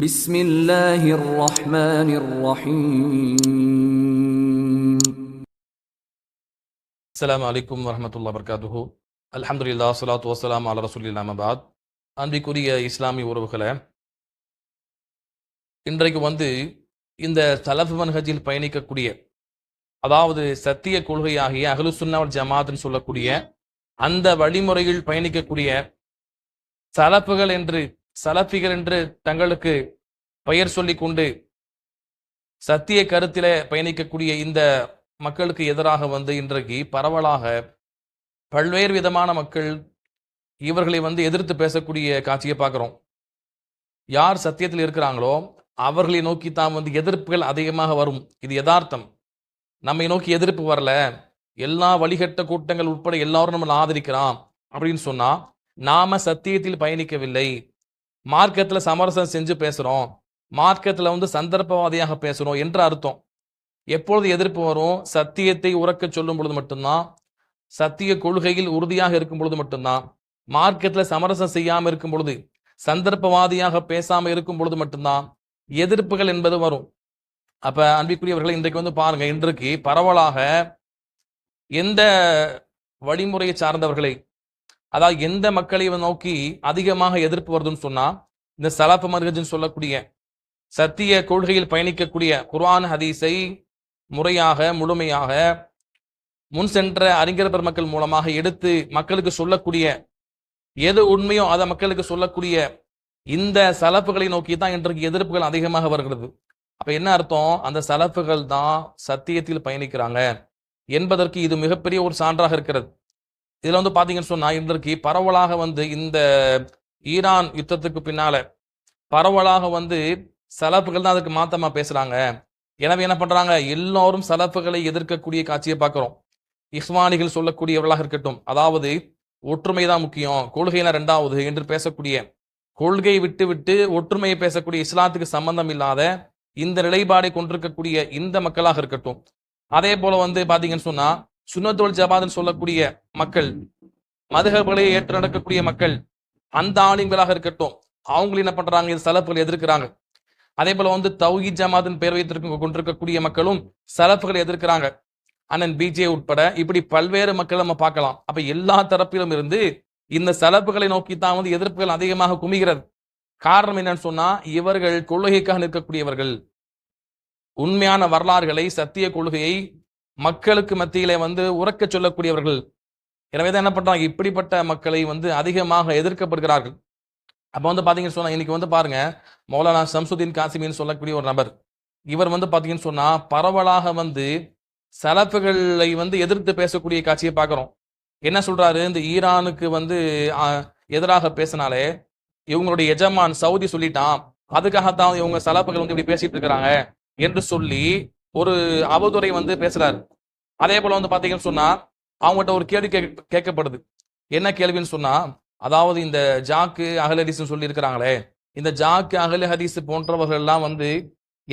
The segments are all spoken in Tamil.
بسم الله الرحمن الرحيم. السلام عليكم ورحمة الله وبركاته. الحمد لله والصلاة والسلام على رسول الله أما بعد. அன்பிற்குரிய இஸ்லாமிய உறவுகளே, இன்றைக்கு இந்த சலஃப் மன்ஹஜில் பயணிக்கக்கூடிய, அதாவது சத்திய கொள்கையாகிய அஹ்லுசுன்னா வல் ஜமாத்னு சொல்லக்கூடிய அந்த வழிமுறையில் பயணிக்கக்கூடிய சலஃபிகள் என்று தங்களுக்கு பெயர் சொல்லிக் கொண்டு சத்திய கருத்திலே பயணிக்கக்கூடிய இந்த மக்களுக்கு எதிராக இன்றைக்கு பரவலாக பல்வேறு விதமான மக்கள் இவர்களை எதிர்த்து பேசக்கூடிய காட்சியை பார்க்குறோம். யார் சத்தியத்தில் இருக்கிறாங்களோ அவர்களை நோக்கி தான் எதிர்ப்புகள் அதிகமாக வரும். இது யதார்த்தம். நம்மை நோக்கி எதிர்ப்பு வரல, எல்லா வழிகட்ட கூட்டங்கள் உட்பட எல்லாரும் நம்மளை ஆதரிக்கிறான் அப்படின்னு சொன்னா நாம சத்தியத்தில் பயணிக்கவில்லை, மார்க்கத்தில் சமரசம் செஞ்சு பேசுறோம், மார்க்கத்தில் சந்தர்ப்பவாதியாக பேசுறோம் என்ற அர்த்தம். எப்பொழுது எதிர்ப்பு வரும்? சத்தியத்தை உறக்க சொல்லும் பொழுது மட்டும்தான், சத்திய கொள்கையில் உறுதியாக இருக்கும் பொழுது மட்டும்தான், மார்க்கத்தில் சமரசம் செய்யாமல் இருக்கும் பொழுது, சந்தர்ப்பவாதியாக பேசாமல் இருக்கும் பொழுது மட்டும்தான் எதிர்ப்புகள் என்பது வரும். அப்ப அன்பிற்குரியவர்களை, இன்றைக்கு பாருங்க, இன்றைக்கு பரவலாக எந்த வழிமுறையை சார்ந்தவர்களை, அதாவது எந்த மக்களை நோக்கி அதிகமாக எதிர்ப்பு வருதுன்னு சொன்னா, இந்த சலஃப் மன்ஹஜ்னு சொல்லக்கூடிய சத்திய கொள்கையில் பயணிக்கக்கூடிய குர்ஆன் ஹதீஸை முறையாக முழுமையாக முன் சென்ற அறிஞர் பெருமக்கள் மூலமாக எடுத்து மக்களுக்கு சொல்லக்கூடிய, எது உண்மையோ அதை மக்களுக்கு சொல்லக்கூடிய இந்த சலஃபுகளை நோக்கி தான் இன்றைக்கு எதிர்ப்புகள் அதிகமாக வருகிறது. அப்ப என்ன அர்த்தம்? அந்த சலஃபுகள் தான் சத்தியத்தில் பயணிக்கிறாங்க என்பதற்கு இது மிகப்பெரிய ஒரு சான்றாக இருக்கிறது. இதுல பாத்தீங்கன்னு சொன்னா, இன்றைக்கு பரவலாக இந்த ஈரான் யுத்தத்துக்கு பின்னால பரவலாக சலஃபுகள் தான் அதுக்கு மாத்தமா பேசுறாங்க. எனவே என்ன பண்றாங்க, எல்லோரும் சலஃபுகளை எதிர்க்கக்கூடிய காட்சியை பார்க்கிறோம். இஸ்வானிகள் சொல்லக்கூடியவர்களாக இருக்கட்டும், அதாவது ஒற்றுமை தான் முக்கியம், கொள்கையில ரெண்டாவது என்று பேசக்கூடிய, கொள்கை விட்டு ஒற்றுமையை பேசக்கூடிய, இஸ்லாத்துக்கு சம்பந்தம் இல்லாத இந்த நிலைப்பாடை கொண்டிருக்கக்கூடிய இந்த மக்களாக இருக்கட்டும். அதே போல பாத்தீங்கன்னு சொன்னா, சுன்னத் வல் ஜமாத்னு சொல்லக்கூடிய மக்கள், மதுஹப்களை ஏற்று நடக்கக்கூடிய மக்கள், அந்த ஆலிம்களாக இருக்கட்டும், அவங்களும் என்ன பண்றாங்க, இந்த சலஃப்களை எதிர்க்கிறாங்க. அதே போல தௌஹீத் ஜமாத்னு பேர் கொண்டிருக்கக்கூடிய மக்களும் சலஃப்களை எதிர்க்கிறாங்க. அண்ணன் பிஜே உட்பட இப்படி பல்வேறு மக்கள் நம்ம பார்க்கலாம். அப்ப எல்லா தரப்பிலும் இருந்து இந்த சலஃப்களை நோக்கி தான் எதிர்ப்புகள் அதிகமாக குமிகிறது. காரணம் என்னன்னு சொன்னா, இவர்கள் கொள்கைக்காக நிற்கக்கூடியவர்கள், உண்மையான வரலாறுகளை, சத்திய கொள்கையை மக்களுக்கு மத்தியிலே உறக்க சொல்லக்கூடியவர்கள். எனவேதான் என்ன பண்றாங்க, இப்படிப்பட்ட மக்களை அதிகமாக எதிர்க்கப்படுகிறார்கள். அப்ப பாத்தீங்கன்னு சொன்னா, இன்னைக்கு பாருங்க, மௌலானா ஷம்சுதீன் காசிமின்னு சொல்லக்கூடிய ஒரு நபர், இவர் பாத்தீங்கன்னு சொன்னா பரவலாக சலஃபுகளை எதிர்த்து பேசக்கூடிய காட்சியை பார்க்கிறோம். என்ன சொல்றாரு, இந்த ஈரானுக்கு எதிராக பேசினாலே இவங்களுடைய எஜமான் சவுதி சொல்லிட்டான், அதுக்காகத்தான் இவங்க சலஃபுகள் இப்படி பேசிட்டு இருக்கிறாங்க என்று சொல்லி ஒரு அவதூறை பேசுறாரு. அதே போல பாத்தீங்கன்னு சொன்னா, அவங்ககிட்ட ஒரு கேள்வி கேட்கப்படுது. என்ன கேள்வின்னு சொன்னா, அதாவது இந்த ஜாக்கு அஹ்ல் ஹதீஸ் சொல்லி இருக்கிறாங்களே, இந்த ஜாக்கு அஹ்ல் ஹதீஸ் போன்றவர்கள் எல்லாம்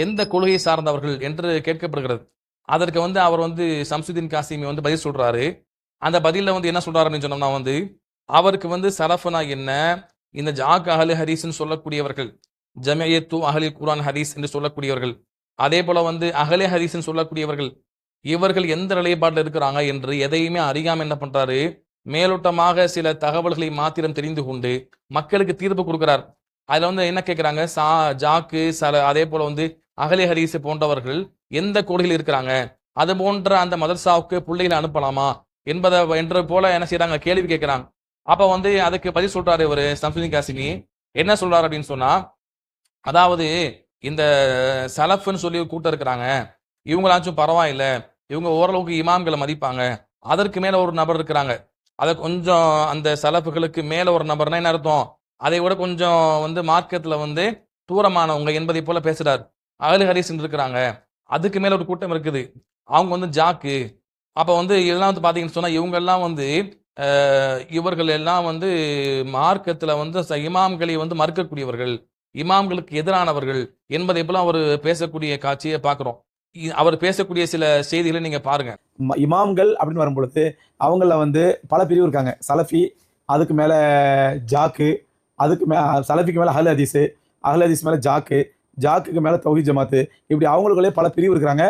எந்த கொள்கையை சார்ந்தவர்கள் என்று கேட்கப்படுகிறது. அதற்கு அவர் ஷம்சுதீன் காசிமி பதில் சொல்றாரு. அந்த பதில என்ன சொல்றாருன்னு சொன்னோம்னா, அவருக்கு சலஃபனா என்ன, இந்த ஜாக் அஹ்ல் ஹதீஸ்ன்னு சொல்லக்கூடியவர்கள், ஜமியத்து அஹ்லில் குர்ஆன் ஹதீஸ் என்று சொல்லக்கூடியவர்கள், அதே போல அஹ்லே ஹதீஸ்ன்னு சொல்லக்கூடியவர்கள், இவர்கள் எந்த நிலைப்பாட்டில் இருக்கிறாங்க என்று எதையுமே அறியாம என்ன பண்றாரு, மேலோட்டமாக சில தகவல்களை மாத்திரம் தெரிந்து கொண்டு மக்களுக்கு தீர்ப்பு கொடுக்கிறார். அதுல என்ன கேட்கிறாங்க, ஜாக்கு அதே போல அஹ்லே ஹதீஸ் போன்றவர்கள் எந்த கொள்கையில் இருக்கிறாங்க, அது போன்ற அந்த மதர்சாவுக்கு பிள்ளைகளை அனுப்பலாமா என்ற போல என்ன செய்யறாங்க, கேள்வி கேட்கிறாங்க. அப்ப அதுக்கு பதில் சொல்றாரு இவரு ஷம்சுதீன் காசிமி. என்ன சொல்றாரு அப்படின்னு சொன்னா, அதாவது இந்த சலஃப்னு சொல்லி கூட்டம் இருக்கிறாங்க, இவங்களாச்சும் பரவாயில்ல, இவங்க ஓரளவுக்கு இமாம்களை மதிப்பாங்க, அதற்கு மேல ஒரு நபர் இருக்கிறாங்க, அதை கொஞ்சம் அந்த சலஃபுகளுக்கு மேல ஒரு நபர்னா என்ன அர்த்தம், அதை விட கொஞ்சம் மார்க்கத்துல தூரமானவங்க என்பதை போல பேசுறாரு. அஹ்ல் ஹதீஸ் இருக்கிறாங்க, அதுக்கு மேல ஒரு கூட்டம் இருக்குது, அவங்க ஜாக்கு. அப்ப எல்லாம் பாத்தீங்கன்னு சொன்னா, இவங்க எல்லாம் இவர்கள் எல்லாம் மார்க்கத்துல இமாம்களை மறுக்கக்கூடியவர்கள், இமாம்களுக்கு எதிரானவர்கள் என்பதை போல அவர் பேசக்கூடிய காட்சியை பார்க்கிறோம். அவர் பேசக்கூடிய சில செய்திகளை நீங்க பாருங்க. இமாம்கள் அப்படின்னு வரும்பொழுது அவங்கள பல பிரிவு இருக்காங்க. சலஃபி, அதுக்கு மேல ஜாக்கு, அதுக்கு சலஃபிக்கு மேல அஹ்ல் ஹதீஸ், அஹ்ல் ஹதீஸ் மேல ஜாக்குக்கு மேல தௌஹீத் ஜமாத்து, இப்படி அவங்களுக்குள்ளே பல பிரிவு இருக்கிறாங்க.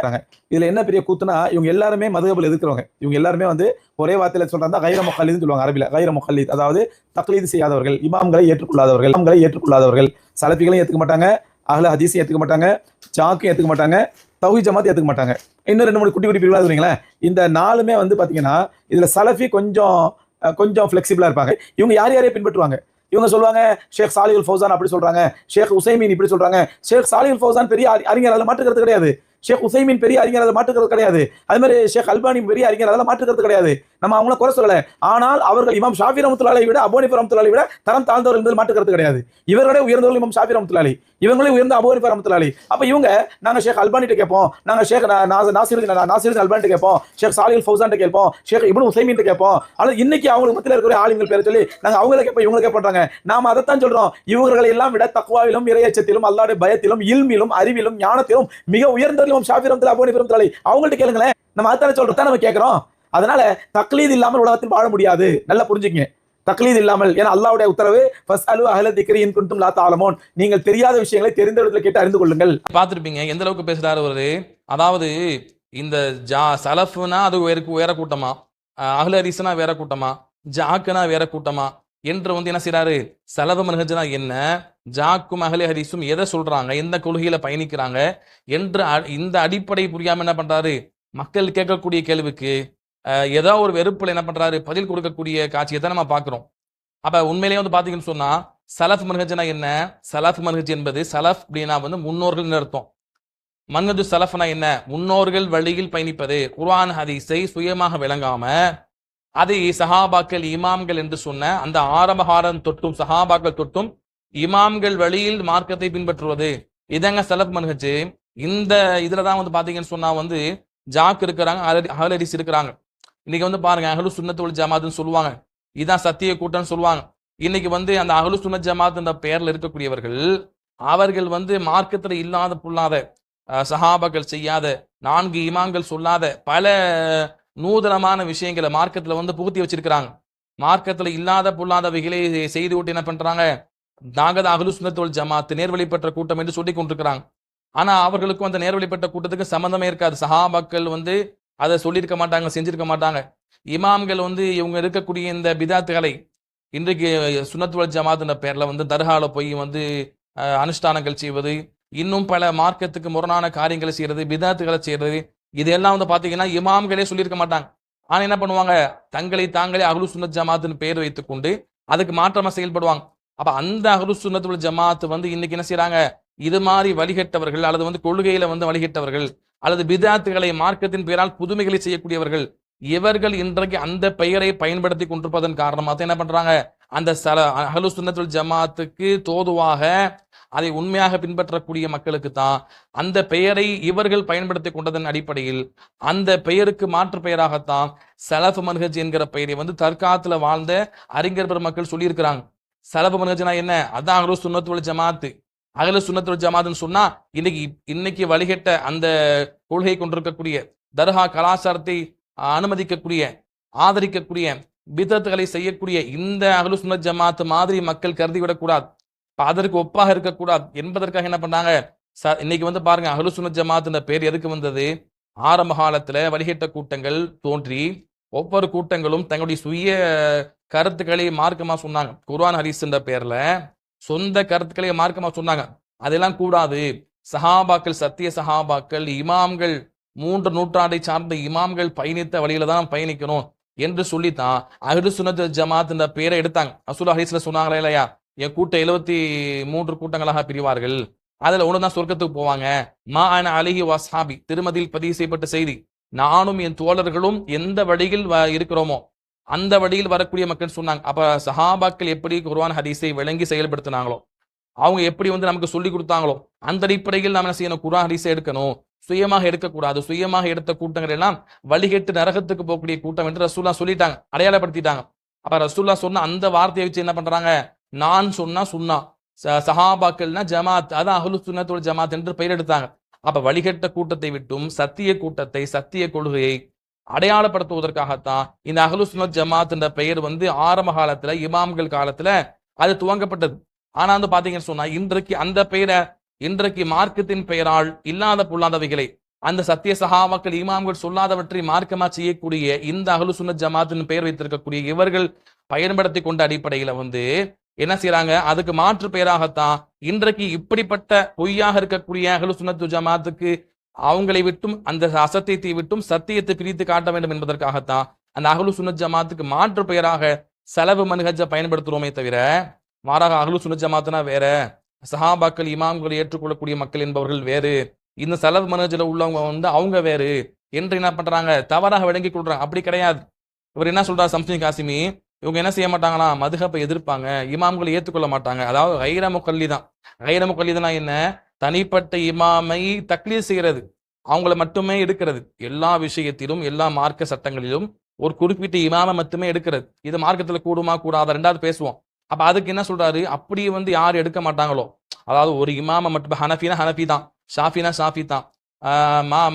இதுல என்ன பெரிய கூத்துனா, இவங்க எல்லாருமே மதுஹபில் இருக்கிறவங்க. இவங்க எல்லாருமே வந்து ஒரே வார்த்தையில சொல்றாங்க, கைர முகல்லித்னு சொல்லுவாங்க அரபில. கைர முகல்லித், அதாவது தக்லீது செய்யாதவர்கள், இமாம்களை ஏற்றுக்கொள்ளாதவர்கள். சலஃபிகளையும் ஏத்துக்க மாட்டாங்க, அஹ்ல ஹதீஸையும் ஏத்துக்க மாட்டாங்க, ஜாக்கையும் ஏத்துக்க மாட்டாங்க, தௌஹீத் ஜமாத் ஏத்துக்க மாட்டாங்க. இன்னும் 2 3 குட்டி பிரிவுகளா சொல்றீங்களேன். இந்த 4மே வந்து பாத்தீங்கன்னா இதுல சலஃபி கொஞ்சம் ஃபிளெக்சிபிளா இருப்பாங்க. இவங்க யாரையும் பின்பற்றுவாங்க. இவங்க சொல்லுவாங்க ஷேக் சாலிஹுல் ஃபௌசான் அப்படி சொல்றாங்க, ஷேக் உசைமீன் இப்படி சொல்றாங்க. ஷேக் சாலிஹுல் ஃபௌசான் பெரிய அறிஞர், அதில் மாற்றுக்கிறது கிடையாது. ஷேக் உசைமீன் பெரிய அறிஞர், அதில் மாற்றுக்கிறது கிடையாது. அது மாதிரி ஷேக் அல்பானி பெரிய அறிஞர், அதில் மாற்றுக்கிறது கிடையாது. நம்ம அவங்கள குறை சொல்லல. ஆனால் அவர்கள் இமாம் ஷாஃபி ரஹ்மத்துல்லாஹி விட, அபூ ஹனீஃபா ரஹ்மத்துல்லாஹி விட தரம் தாழ்ந்தவர்கள் என்பது மாற்றுக்கிறது கிடையாது. இவர்களே உயர்ந்தவர்கள் இமாம் ஷாஃபி ரஹ்மத்துல்லாஹி, இவங்களே உயர்ந்த அபூ ஹனீஃபா ரஹ்மத்துல்லாஹி. அப்ப இவங்க நாங்க ஷேக் அல்பானிட்ட கேட்போம், நாங்க ஷேக் நாசிருதீன் அல்பானிட்ட கேட்போம், ஷேக் சாலிஹுல் ஃபௌசான்ட்ட கேட்போம், ஷேக் இப்னு உசைமீன்ட்ட கேட்போம். ஆனால் இன்னைக்கு அவங்களுக்கு மத்தியில் இருக்கிற ஆளுங்கள் பேரை சொல்லி நாங்க அவங்கள கேட்போம், இவங்க கேட்பறாங்க. நாம அதைத்தான் சொல்றோம். இவர்களை எல்லாம் விட தக்வாவிலும், இறையச்சத்திலும், அல்லாஹ்வுடைய பயத்திலும், இல்மிலும், அறிவிலும், ஞானத்திலும் மிக உயர்ந்தவர்கள் ஷாஃபி ரஹ்மத்துல்லாஹி, அபூ ஹனீஃபா ரஹ்மத்துல்லாஹி. அவங்கள்ட்ட கேளுங்களேன். நம்ம அதைத்தானே சொல்றோம், நம்ம கேட்கிறோம். அதனால தக்லீத் இல்லாமல் உலகத்தில் வாழ முடியாது. நல்லா புரிஞ்சுக்கங்க, தக்லீத் இல்லாமல். ஏன்னா அல்லாஹ்வுடைய உத்தரவு, ஃபஸ்அலு அஹ்ல திக்ரி இன் குன்தும் லா தஅலமூன், நீங்கள் தெரியாத விஷயங்களை தெரிந்த இடத்துல கேட்டு அறிந்து கொள்ளுங்கள். பார்த்துருப்பீங்க எந்த அளவுக்கு பேசுறாரு அவரு. அதாவது இந்த சலஃப்னா அது வேற கூட்டமா, அஹ்ல ஹதீஸ்னா வேற கூட்டமா, ஜாக்குனா வேற கூட்டமா என்று வந்து என்ன செய்யறாரு, சலஃப் மன்ஹஜ்னா என்ன, ஜாக்கும் அஹ்ல ஹதீஸும் எதை சொல்றாங்க, எந்த கொள்கையில பயணிக்கிறாங்க என்று இந்த அடிப்படை புரியாம என்ன பண்றாரு, மக்கள் கேட்கக்கூடிய கேள்விக்கு ஏதோ ஒரு வெறுப்புல என்ன பண்றாரு, பதில் கொடுக்கக்கூடிய காட்சியை தான் நம்ம பார்க்கிறோம். அப்ப உண்மையிலேயே வந்து பாத்தீங்கன்னு சொன்னா, சலஃப் மன்ஹஜ்னா என்ன, சலஃப் மன்ஹஜ் என்பது சலஃப் அப்படின்னா வந்து முன்னோர்கள் அர்த்தம். மன்ஹஜு சலஃப்னா என்ன, முன்னோர்கள் வழியில் பயணிப்பது, குர்ஆன் ஹதீஸை சுயமாக விளங்காம அதை சஹாபாக்கள் இமாம்கள் என்று சொன்ன அந்த ஆரம்பகாரம் தொட்டும், சஹாபாக்கள் தொட்டும் இமாம்கள் வழியில் மார்க்கத்தை பின்பற்றுவது, இதங்க சலஃப் மன்ஹஜ். இந்த இதுலதான் வந்து பாத்தீங்கன்னு சொன்னா வந்து ஜாக் இருக்கிறாங்க, அஹ்ல ஹதீஸ் இருக்கிறாங்க. இன்னைக்கு வந்து பாருங்க, அஹ்லு சுன்னத் வல் ஜமாத்னு சொல்லுவாங்க, இதான் சத்திய கூட்டம்னு சொல்லுவாங்க. இன்னைக்கு வந்து அந்த அஹ்லு சுன்னத் ஜமாத் என்ற பெயர்ல இருக்கக்கூடியவர்கள், அவர்கள் வந்து மார்க்கத்துல இல்லாத புல்லாத, சஹாபாக்கள் செய்யாத, 4 இமாம்கள் சொல்லாத பல நூதனமான விஷயங்களை மார்க்கத்துல வந்து புகுத்தி வச்சிருக்கிறாங்க. மார்க்கத்துல இல்லாத புல்லாதவைகளை செய்து விட்டு என்ன பண்றாங்க, நாங்க தான் அஹ்லு சுன்னத் வல் ஜமாத் நேர்வழிப்பற்ற கூட்டம் என்று சொல்லி கொண்டிருக்கிறாங்க. ஆனா அவர்களுக்கும் அந்த நேர்வழிப்பட்ட கூட்டத்துக்கு சம்பந்தமே இருக்காது. சஹாபாக்கள் வந்து அதை சொல்லியிருக்க மாட்டாங்க, செஞ்சிருக்க மாட்டாங்க. இமாம்கள் வந்து இவங்க இருக்கக்கூடிய இந்த பிதாத்துகளை இன்றைக்கு சுன்னத் வல் ஜமாத் என்ற பேர்ல வந்து தர்கால போய் வந்து அனுஷ்டானங்கள் செய்வது, இன்னும் பல மார்க்கத்துக்கு முரணான காரியங்களை செய்யறது, பிதாத்துகளை செய்யறது, இதெல்லாம் வந்து பாத்தீங்கன்னா இமாம்களே சொல்லியிருக்க மாட்டாங்க. ஆனா என்ன பண்ணுவாங்க, தங்களை தாங்களே அஹ்லு சுன்னத் ஜமாத்னு பேர் வைத்துக் கொண்டு அதுக்கு மாற்றமா செயல்படுவாங்க. அப்ப அந்த அஹ்லு சுன்னத் வல் ஜமாத் வந்து இன்னைக்கு என்ன செய்யறாங்க, இது மாதிரி வழிகட்டவர்கள், அல்லது வந்து கொள்கையில வந்து வழிகட்டவர்கள், அல்லது பிதாத்துகளை மார்க்கத்தின் பெயரால் புதுமைகளை செய்யக்கூடியவர்கள், இவர்கள் இன்றைக்கு அந்த பெயரை பயன்படுத்தி கொண்டிருப்பதன் காரணமாக என்ன பண்றாங்க, அந்த அஹ்லு சுன்னத் வல் ஜமாத்துக்கு தோதுவாக அதை உண்மையாக பின்பற்றக்கூடிய மக்களுக்கு தான் அந்த பெயரை இவர்கள் பயன்படுத்தி கொண்டதன் அடிப்படையில் அந்த பெயருக்கு மாற்று பெயராகத்தான் சலஃப் மன்ஹஜ் என்கிற பெயரை வந்து தற்காலத்துல வாழ்ந்த அறிஞர் பெருமக்கள் சொல்லியிருக்கிறாங்க. சலஃப் மன்ஹஜ்னா என்ன, அதான் அஹ்லு சுன்னத் வல் ஜமாத். அஹ்லு சுன்னத் வல் ஜமாத்னு சொன்னா இன்னைக்கு வழிகட்ட அந்த கொள்கை கொண்டிருக்கக்கூடிய, தர்கா கலாச்சாரத்தை அனுமதிக்கக்கூடிய, ஆதரிக்கக்கூடிய, பிதத்துகளை செய்யக்கூடிய இந்த அஹ்லு சுன்னத் ஜமாத் மாதிரி மக்கள் கருதிவிடக்கூடாது, அதற்கு ஒப்பாக இருக்கக்கூடாது என்பதற்காக என்ன பண்ணாங்க, இன்னைக்கு வந்து பாருங்க, அஹ்லு சுன்னத் ஜமாத் என்ற பேர் எதுக்கு வந்தது, ஆரம்ப காலத்துல வழிகட்ட கூட்டங்கள் தோன்றி ஒவ்வொரு கூட்டங்களும் தங்களுடைய சுய கருத்துக்களை மார்க்கமா சொன்னாங்க. குர்ஆன் ஹதீஸ் என்ற பேர்ல சொந்த கருத்துக்களை மார்க்கமா சொன்னாங்க. அதெல்லாம் கூடாது, சஹாபாக்கள், சத்திய சஹாபாக்கள், இமாம்கள், 3 நூற்றாண்டை சார்ந்த இமாம்கள் பயணித்த வழியில தான் பயணிக்கணும் என்று சொல்லித்தான் அஹ்லு சுன்னத் ஜமாத் என்ற பேரை எடுத்தாங்க. ரசூலுல்லாஹி ஹதீஸ்ல சொன்னாங்களா இல்லையா, என் கூட்டம் 73 கூட்டங்களாக பிரிவார்கள், அதுல ஒண்ணுதான் சொர்க்கத்துக்கு போவாங்க, மா அன அலைஹி வஸ்ஹாபி, திருமதியில் பதிவு செய்யப்பட்ட செய்தி, நானும் என் தோழர்களும் எந்த வழியில் இருக்கிறோமோ அந்த வழியில் வரக்கூடிய மக்கள் சொன்னாங்க. அப்ப சஹாபாக்கள் எப்படி குர்ஆன் ஹதீஸை விளங்கி செயல்படுத்தினாங்களோ, அவங்க எப்படி வந்து நமக்கு சொல்லி கொடுத்தாங்களோ, அந்த அடிப்படையில் நாம என்ன செய்யணும், குர்ஆன் ஹதீஸை எடுக்கணும், சுயமாக எடுக்கக்கூடாது. சுயமாக எடுத்த கூட்டங்கள் எல்லாம் வழிகெட்டு நரகத்துக்கு போகக்கூடிய கூட்டம் என்று ரசூலுல்லாஹ் சொல்லிட்டாங்க, அடையாளப்படுத்திட்டாங்க. அப்ப ரசூலுல்லாஹ் சொன்ன அந்த வார்த்தையை வச்சு என்ன பண்றாங்க, நான் சொன்னா சுன்னா, சஹாபாக்கள்னா ஜமாத், அதான் அஹ்லு சுன்னத் வல் ஜமாத் என்று பெயர் எடுத்தாங்க. அப்ப வழிகட்ட கூட்டத்தை விட்டும் சத்திய கூட்டத்தை, சத்திய கொள்கையை அடையாளப்படுத்துவதற்காகத்தான் இந்த அஹ்லு சுன்னத் ஜமாத் என்ற பெயர் வந்து ஆரம்ப காலத்துல இமாம்கள் காலத்துல அது துவங்கப்பட்டது. ஆனா வந்து பாத்தீங்கன்னு சொன்னா இன்றைக்கு அந்த பெயரை இன்றைக்கு மார்க்கத்தின் பெயரால் இல்லாத பொல்லாதவைகளை அந்த சத்திய சகாபாக்கள் இமாம்கள் சொல்லாதவற்றை மார்க்கமா செய்யக்கூடிய இந்த அஹ்லு சுன்னத் ஜமாத்தின் பெயர் வைத்திருக்கக்கூடிய இவர்கள் பயன்படுத்தி கொண்ட அடிப்படையில வந்து என்ன செய்யறாங்க, அதுக்கு மாற்று பெயராகத்தான் இன்றைக்கு இப்படிப்பட்ட பொய்யாக இருக்கக்கூடிய அஹ்லு சுன்னத் ஜமாத்துக்கு அவங்களை விட்டும் அந்த அசத்தியத்தை விட்டும் சத்தியத்தை பிரித்து காட்ட வேண்டும் என்பதற்காகத்தான் அந்த அஹ்லு சுன்னத் ஜமாத்துக்கு மாற்று பெயராக செலவு மன்ஹஜ பயன்படுத்துறோமே தவிர மாறாக அஹ்லு சுன்னத் ஜமாத்துனா வேற, சஹாபாக்கள் இமாம்களை ஏற்றுக்கொள்ளக்கூடிய மக்கள் என்பவர்கள் வேறு, இந்த செலவு மன்ஹஜில் உள்ளவங்க வந்து அவங்க வேறு என்று என்ன பண்றாங்க, தவறாக விளங்கி கொள்றாங்க. அப்படி கிடையாது. இவர் என்ன சொல்றாரு சம்சுதீன் காசிமி, இவங்க என்ன செய்ய மாட்டாங்களா, மதுஹபை எதிர்ப்பாங்க, இமாம்களை ஏற்றுக்கொள்ள மாட்டாங்க. அதாவது கைர முகல்லிதான். கைர முகல்லிதனா என்ன, தனிப்பட்ட இமாமை தக்லீத் செய்கிறது, அவங்கள மட்டுமே எடுக்கிறது. எல்லா விஷயத்திலும் எல்லா மார்க்க சட்டங்களிலும் ஒரு குறிப்பிட்ட இமாமை மட்டுமே எடுக்கிறது. இது மார்க்கத்துல கூடுமா கூடாத ரெண்டாவது பேசுவோம். அப்ப அதுக்கு என்ன சொல்றாரு, அப்படி வந்து யார் எடுக்க மாட்டாங்களோ, அதாவது ஒரு இமாமை மட்டும், ஹனஃபினா ஹனஃபி தான், ஷாஃபினா ஷாஃபி தான்,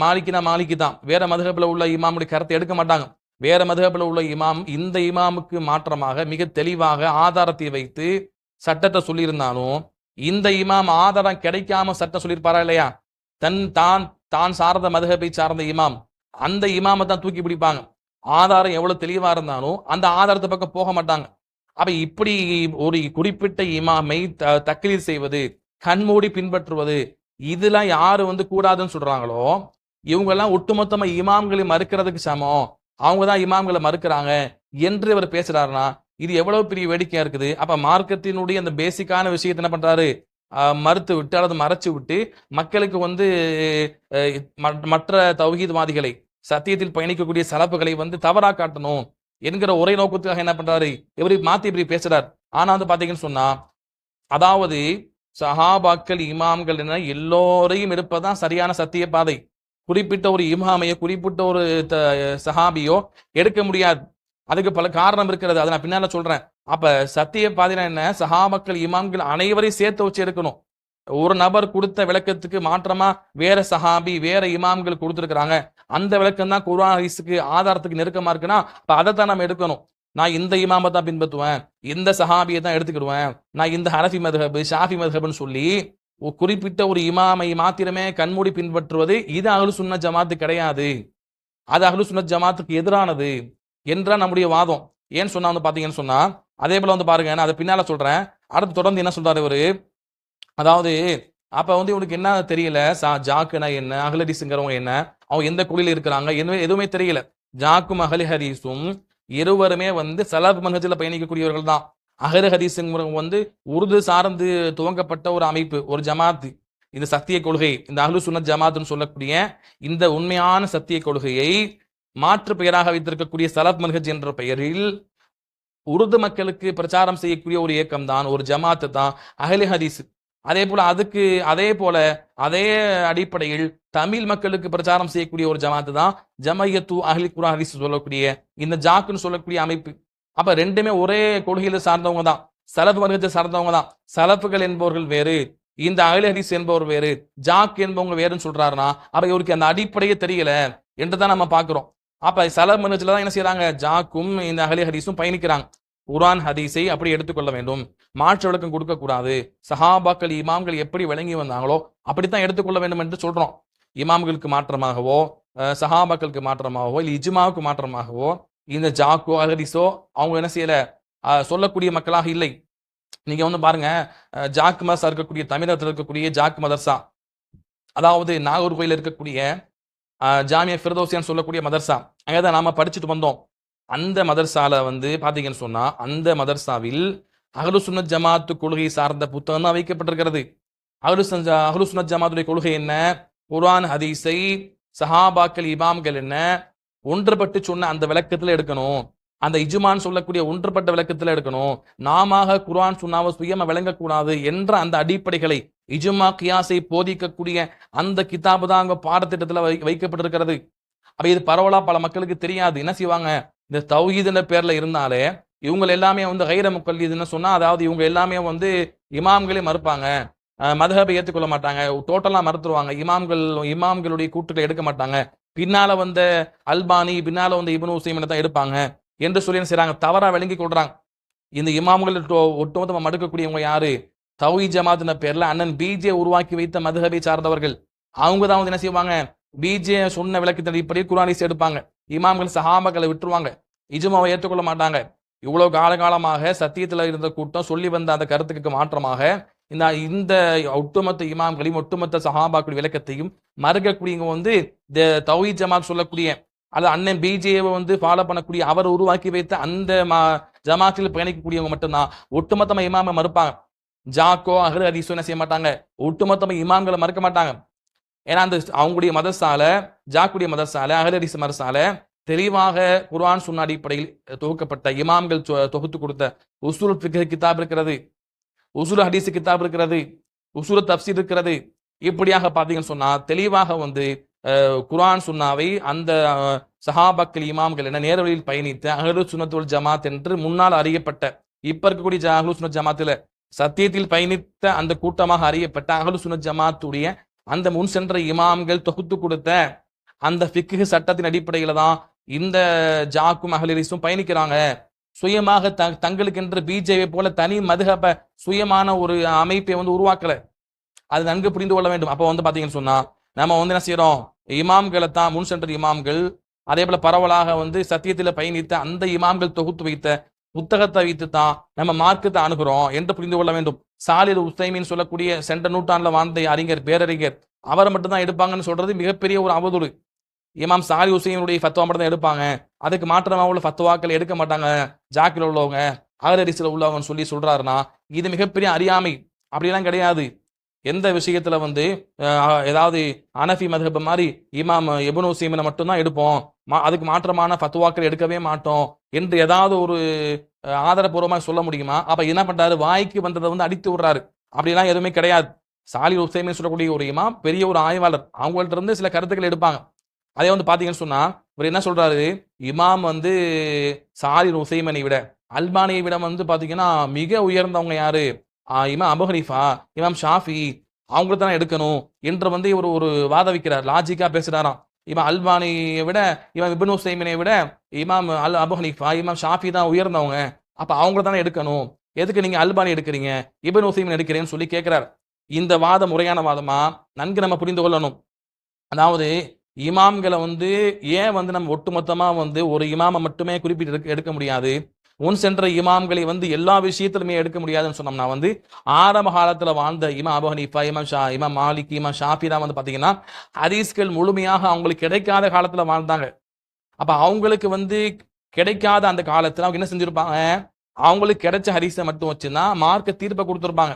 மாலிக்கினா மாலிக்கி தான், வேற மதுஹப்ல உள்ள இமாமுடைய கருத்தை எடுக்க மாட்டாங்க. வேற மதுஹப்ல உள்ள இமாம் இந்த இமாமுக்கு மாற்றமாக மிக தெளிவாக ஆதாரத்தை வைத்து சட்டத்தை சொல்லியிருந்தாலும் இந்த இமாம் ஆதாரம் கிடைக்காம சட்டம் சொல்லியிருப்பாரா இல்லையா, தான் சார்ந்த மதுஹபை சார்ந்த இமாம் அந்த இமாமை தான் தூக்கி பிடிப்பாங்க. ஆதாரம் எவ்வளவு தெளிவா இருந்தாலும் அந்த ஆதாரத்தை பக்கம் போக மாட்டாங்க. அப்ப இப்படி ஒரு குறிப்பிட்ட இமாமை தக்லீத் செய்வது, கண்மூடி பின்பற்றுவது, இதெல்லாம் யாரு வந்து கூடாதுன்னு சொல்றாங்களோ இவங்க எல்லாம் ஒட்டுமொத்தமா இமாம்களை மறுக்கிறதுக்கு சமம், அவங்க தான் இமாம்களை மறுக்கிறாங்க என்று இவர் பேசுறாருன்னா இது எவ்வளவு பெரிய வேடிக்கையா இருக்குது. அப்ப மார்க்கத்தினுடைய அந்த பேசிக்கான விஷயத்தை என்ன பண்றாரு, மறுத்து விட்டு அல்லது மறைச்சு விட்டு மக்களுக்கு வந்து மற்ற தௌஹீத்வாதிகளை சத்தியத்தில் பயணிக்கக்கூடிய சலப்புகளை வந்து தவறா காட்டணும் என்கிற ஒரே நோக்கத்துக்காக என்ன பண்றாரு, இவரு மாத்தி இப்படி பேசுறாரு. ஆனா வந்து பாத்தீங்கன்னு சொன்னா, அதாவது சஹாபாக்கள் இமாம்கள் என எல்லோரையும் எடுப்பதுதான் சரியான சத்திய பாதை. குறிப்பிட்ட ஒரு இமாமையோ குறிப்பிட்ட ஒரு சஹாபியோ எடுக்க முடியாது. அதுக்கு பல காரணம் இருக்கிறது, அதை நான் பின்னால சொல்றேன். அப்ப சத்திய பாதைனா என்ன, சஹாபாக்கள் இமாம்கள் அனைவரையும் சேர்த்து வச்சு எடுக்கணும். ஒரு நபர் கொடுத்த விளக்கத்துக்கு மாற்றமா வேற சஹாபி வேற இமாம்கள் கொடுத்துருக்காங்க, அந்த விளக்கம் தான் குர்ஆன் ஹதீஸுக்கு ஆதாரத்துக்கு நெருக்கமா இருக்குன்னா அப்ப அதை தான் நம்ம எடுக்கணும். நான் இந்த இமாமை தான் பின்பற்றுவேன், இந்த சஹாபியை தான் எடுத்துக்கிடுவேன், நான் இந்த ஹனஃபி மதுஹப் ஷாஃபி மதுஹப்னு சொல்லி குறிப்பிட்ட ஒரு இமாமை மாத்திரமே கண்மூடி பின்பற்றுவது இது அஹ்லு சுன்னத் ஜமாத்து கிடையாது. அது அஹ்லு சுன்னத் ஜமாத்துக்கு எதிரானது என்ற நம்முடைய வாதம். ஏன்னு சொன்னா வந்து பாத்தீங்கன்னு சொன்னா, அதே போல வந்து பாருங்க, நான் அதை பின்னால சொல்றேன். அடுத்து தொடர்ந்து என்ன சொல்றாரு இவரு, அதாவது அப்ப வந்து இவனுக்கு என்ன தெரியல, ஜாக்குனா என்ன, அஹ்லு ஹதீஸ்ங்கிறவங்க என்ன, அவங்க எந்த குழியில இருக்கிறாங்க எதுவுமே தெரியல. ஜாக்கும் அஹ்லு ஹதீஸும் இருவருமே வந்து சலஃப் மன்ஹஜில் பயணிக்கக்கூடியவர்கள் தான். அஹ்லு ஹதீஸ்ங்கிறவங்க வந்து உருது சார்ந்து துவங்கப்பட்ட ஒரு அமைப்பு, ஒரு ஜமாத்து. இந்த சத்திய கொள்கை, இந்த அஹ்லு சுன்னத் ஜமாத்துன்னு சொல்லக்கூடிய இந்த உண்மையான சத்திய கொள்கையை மாற்று பெயராக வைத்திருக்கக்கூடிய சலஃப் மன்ஹஜ் என்ற பெயரில் உருது மக்களுக்கு பிரச்சாரம் செய்யக்கூடிய ஒரு இயக்கம் தான், ஒரு ஜமாத்து தான் அஹ்லு ஹதீஸ். அதே போல அதே அடிப்படையில் தமிழ் மக்களுக்கு பிரச்சாரம் செய்யக்கூடிய ஒரு ஜமாத்து தான் ஜமயத்து அஹ்லி குர்ஆன் ஹதீஸ் சொல்லக்கூடிய இந்த ஜாக்குன்னு சொல்லக்கூடிய அமைப்பு. அப்ப ரெண்டுமே ஒரே கொள்கையில சார்ந்தவங்க தான், சலஃப் மன்ஹஜை சார்ந்தவங்க தான். சலஃபுகள் என்பவர்கள் வேறு, இந்த அஹ்லு ஹதீஸ் என்பவர் வேறு, ஜாக் என்பவங்க வேறுன்னு சொல்றாருன்னா அப்ப இவருக்கு அந்த அடிப்படையே தெரியல என்றுதான் நம்ம பாக்குறோம். அப்ப சலஃப் மன்ஹஜ்ல தான் என்ன செய்யறாங்க, ஜாக்கும் இந்த அஹ்லு ஹதீஸும் பயணிக்கிறாங்க. குர்ஆன் ஹதீஸை அப்படி எடுத்துக்கொள்ள வேண்டும், மாற்று விளக்கம் கொடுக்க கூடாது, சஹாபாக்கள் இமாம்கள் எப்படி விளங்கி வந்தாங்களோ அப்படித்தான் எடுத்துக்கொள்ள வேண்டும் என்று சொல்றோம். இமாம்களுக்கு மாற்றமாகவோ சஹாபாக்களுக்கு மாற்றமாகவோ இல்லை இஜ்மாவுக்கு மாற்றமாகவோ இந்த ஜாக்கோ ஹதீஸோ அவங்க என்ன செய்யல சொல்லக்கூடிய மக்களாக இல்லை. நீங்க வந்து பாருங்க, ஜாக் மதர்சா இருக்கக்கூடிய தமிழகத்தில் இருக்கக்கூடிய ஜாக் மதர்சா, அதாவது நாகூர்கோயில இருக்கக்கூடிய ஜாமியா ஃபிர்தௌசியான்னு சொல்லக்கூடிய மதர்சா, அங்கதான் நாம படிச்சுட்டு வந்தோம். அந்த மதர்சால வந்து பாத்தீங்கன்னு சொன்னா அந்த மதர்சாவில் அஹ்லு சுன்னத் ஜமாத்து கொள்கை சார்ந்த புத்தகம் தான் வைக்கப்பட்டிருக்கிறது. அஹ்லு சுன்னத் ஜமாத்துடைய கொள்கை என்ன, குர்ஆன் ஹதீஸை சஹாபாக்கள் இமாம்கள் என்ன ஒன்றுபட்டு சொன்ன அந்த விளக்கத்துல எடுக்கணும், அந்த இஜ்மான்னு சொல்லக்கூடிய ஒன்றுபட்ட விளக்கத்துல எடுக்கணும், நாம குர்ஆன் சுன்னாவை சுயமா விளங்கக்கூடாது என்ற அந்த அடிப்படைகளை இஜ்மா கியாஸை போதிக்கக்கூடிய அந்த கிதாபு தான் அங்க பாடத்திட்டத்துல வைக்கப்பட்டிருக்கிறது. அப்ப இது பரவலா பல மக்களுக்கு தெரியாது. என்ன செய்வாங்க, இந்த தௌஹீதுன்ற பேர்ல இருந்தாலே இவங்க எல்லாமே வந்து கைர முகல்லிதுன்னு சொன்னா, அதாவது இவங்க எல்லாமே வந்து இமாம்களே மறுப்பாங்க, மதுஹபை ஏற்றுக்கொள்ள மாட்டாங்க, டோட்டலா மறுத்துருவாங்க, இமாம்களுடைய கூட்டுகளை எடுக்க மாட்டாங்க, பின்னால வந்த அல்பானி பின்னால வந்த இப்னு உசைமினை தான் எடுப்பாங்க என்று சொல்லி என்ன செய்றாங்க, தவறா விளங்கி கொள்றாங்க. இந்த இமாம்கள் ஒட்டுமொத்தமா மறுக்கக்கூடியவங்க யாரு, தௌஹீத் ஜமாத்ன பேர்ல அண்ணன் பிஜே உருவாக்கி வைத்த மதுஹபை சார்ந்தவர்கள். அவங்க தான் வந்து என்ன செய்வாங்க, பிஜே சொன்ன விளக்கத்தின் அடிப்படையில் குர்ஆனை எடுப்பாங்க. இமாம்கள் சஹாபாக்களை விட்டுருவாங்க, இஜ்மாவை ஏற்றுக்கொள்ள மாட்டாங்க. இவ்வளவு காலகாலமாக சத்தியத்தில் இருந்த கூட்டம் சொல்லி வந்த அந்த கருத்துக்கு மாற்றமாக இந்த ஒட்டுமொத்த இமாம்களையும் ஒட்டுமொத்த சஹாபாக்கள் விளக்கத்தையும் மறுக்கக்கூடியவங்க வந்து தௌஹீத் ஜமாத் சொல்லக்கூடிய அது அண்ணன் பிஜேவை வந்து ஃபாலோ பண்ணக்கூடிய அவர் உருவாக்கி வைத்த அந்த ஜமாத்தில் பயணிக்கக்கூடியவங்க மட்டும்தான் ஒட்டுமொத்தமா இமாமை மறுப்பாங்க. ஜாக்கோ அஹ்லு ஹதீஸோ என்ன செய்ய மாட்டாங்க, ஒட்டுமொத்தமா இமாம்களை மறுக்க மாட்டாங்க. ஏன்னா அந்த அவங்களுடைய மதர்சால, ஜாக்குடைய மதர்சால, அஹ்லு ஹதீஸ் மதர்சால தெளிவாக குர்ஆன் சுன்னா அடிப்படையில் தொகுக்கப்பட்ட இமாம்கள் தொகுத்து கொடுத்த உசூல் ஃபிக்ஹ் கிதாப் இருக்கிறது, உசூல் ஹதீஸ் கிதாப் இருக்கிறது, உசூல் தஃப்சீர் இருக்கிறது. இப்படியாக பார்த்தீங்கன்னு சொன்னா தெளிவாக வந்து குர்ஆன் சுன்னாவை அந்த சஹாபாக்கள் இமாம்கள் என நேரவழியில் பயணித்த அஹ்லு சுன்னத் வல் ஜமாத் என்று முன்னால் அறியப்பட்ட இப்ப இருக்கக்கூடிய அஹ்லு சுன்னத் ஜமாத்துல சத்தியத்தில் பயணித்த அந்த கூட்டமாக அறியப்பட்ட அஹ்லு சுன்னத் ஜமாத்துடைய அந்த முன் சென்ற இமாம்கள் தொகுத்து கொடுத்த அந்த ஃபிக்ஹ் சட்டத்தின் அடிப்படையில தான் இந்த ஜாக்கும் அஹ்லு ஹதீஸும் பயணிக்கிறாங்க. சுயமாக தங்களுக்கென்று பிஜேபி போல தனி மதுஹப சுயமான ஒரு அமைப்பை வந்து உருவாக்கல. அது நன்கு புரிந்து கொள்ள வேண்டும். அப்போ வந்து பாத்தீங்கன்னு சொன்னா நம்ம வந்து என்ன செய்யறோம், இமாம்களை தான் முன் சென்ற இமாம்கள், அதே போல பரவலாக வந்து சத்தியத்தில் பயணித்த அந்த இமாம்கள் தொகுத்து வைத்த புத்தகத்தை வைத்து தான் நம்ம மார்க்கத்தை அணுகிறோம் என்று புரிந்து கொள்ள வேண்டும். சாலில் உஸ்தைமின் சொல்லக்கூடிய சென்ற நூற்றாண்டுல வாழ்ந்த அறிஞர், பேரறிஞர், அவரை மட்டும்தான் எடுப்பாங்கன்னு சொல்றது மிகப்பெரிய ஒரு அவதூறு. இமாம் சாலி உசைனுடைய ஃபத்வா மட்டும் தான் எடுப்பாங்க, அதுக்கு மாற்றமாக உள்ள ஃபத்வாக்கள் எடுக்க மாட்டாங்க ஜாக்கில் உள்ளவங்க, அஹ்லு ஹதீஸ்ல உள்ளவங்கன்னு சொல்றாருன்னா இது மிகப்பெரிய அறியாமை. அப்படிலாம் கிடையாது. எந்த விஷயத்துல வந்து ஏதாவது அனஃபி மதுஹப் மாதிரி இமாம் இப்னு உசைமினை மட்டும்தான் எடுப்போம், அதுக்கு மாற்றமான ஃபத்வாக்கள் எடுக்கவே மாட்டோம் என்று ஏதாவது ஒரு ஆதாரபூர்வமாக சொல்ல முடியுமா? அப்ப என்ன பண்றாரு, வாய்க்கு வந்ததை வந்து அடித்து விடுறாரு. அப்படிலாம் எதுவுமே கிடையாது. சாலி உசைமின் சொல்லக்கூடிய ஒரு இமாம் பெரிய ஒரு ஆய்வாளர், அவங்கள்ட்ட இருந்து சில கருத்துக்கள் எடுப்பாங்க. அதே வந்து பாத்தீங்கன்னு சொன்னா இவர் என்ன சொல்றாரு, இமாம் வந்து சாலி உசைமனை விட அல்பானியை விட வந்து பாத்தீங்கன்னா மிக உயர்ந்தவங்க யாரு, இமாம் அபு ஹனீஃபா, இமாம் ஷாஃபி, அவங்கள தான் எடுக்கணும் என்று வந்து இவர் ஒரு வாத வைக்கிறார், லாஜிக்கா பேசுறாராம். இமாம் அல்பானியை விட, இமாம் இப்னு உசைமினை விட இமாம் அபு ஹனீஃபா, இமாம் ஷாஃபி தான் உயர்ந்தவங்க, அப்ப அவங்கள தானே எடுக்கணும், எதுக்கு நீங்க அல்பானி எடுக்கிறீங்க, இப்னு உசைமின் எடுக்கிறேன்னு சொல்லி கேட்கிறார். இந்த வாதம் முறையான வாதமா நன்கு நம்ம புரிந்து கொள்ளணும். அதாவது இமாம்களை வந்து ஏன் வந்து நம்ம ஒட்டுமொத்தமா வந்து ஒரு இமாமை மட்டுமே குறிப்பிட்டு எடுக்க முடியாது, முன் சென்ற இமாம்களை வந்து எல்லா விஷயத்திலுமே எடுக்க முடியாதுன்னு சொன்னோம்னா வந்து ஆரம்ப காலத்துல வாழ்ந்த இமாம் அபு ஹனீஃபா, இமாம் மாலிக், இமாம் ஷாஃபி தான் வந்து பாத்தீங்கன்னா ஹதீஸ்கள் முழுமையாக அவங்களுக்கு கிடைக்காத காலத்துல வாழ்ந்தாங்க. அப்ப அவங்களுக்கு வந்து கிடைக்காத அந்த காலத்துல அவங்க என்ன செஞ்சிருப்பாங்க, அவங்களுக்கு கிடைச்ச ஹதீஸை மட்டும் வச்சுதான் மார்க்க தீர்ப்பை கொடுத்துருப்பாங்க.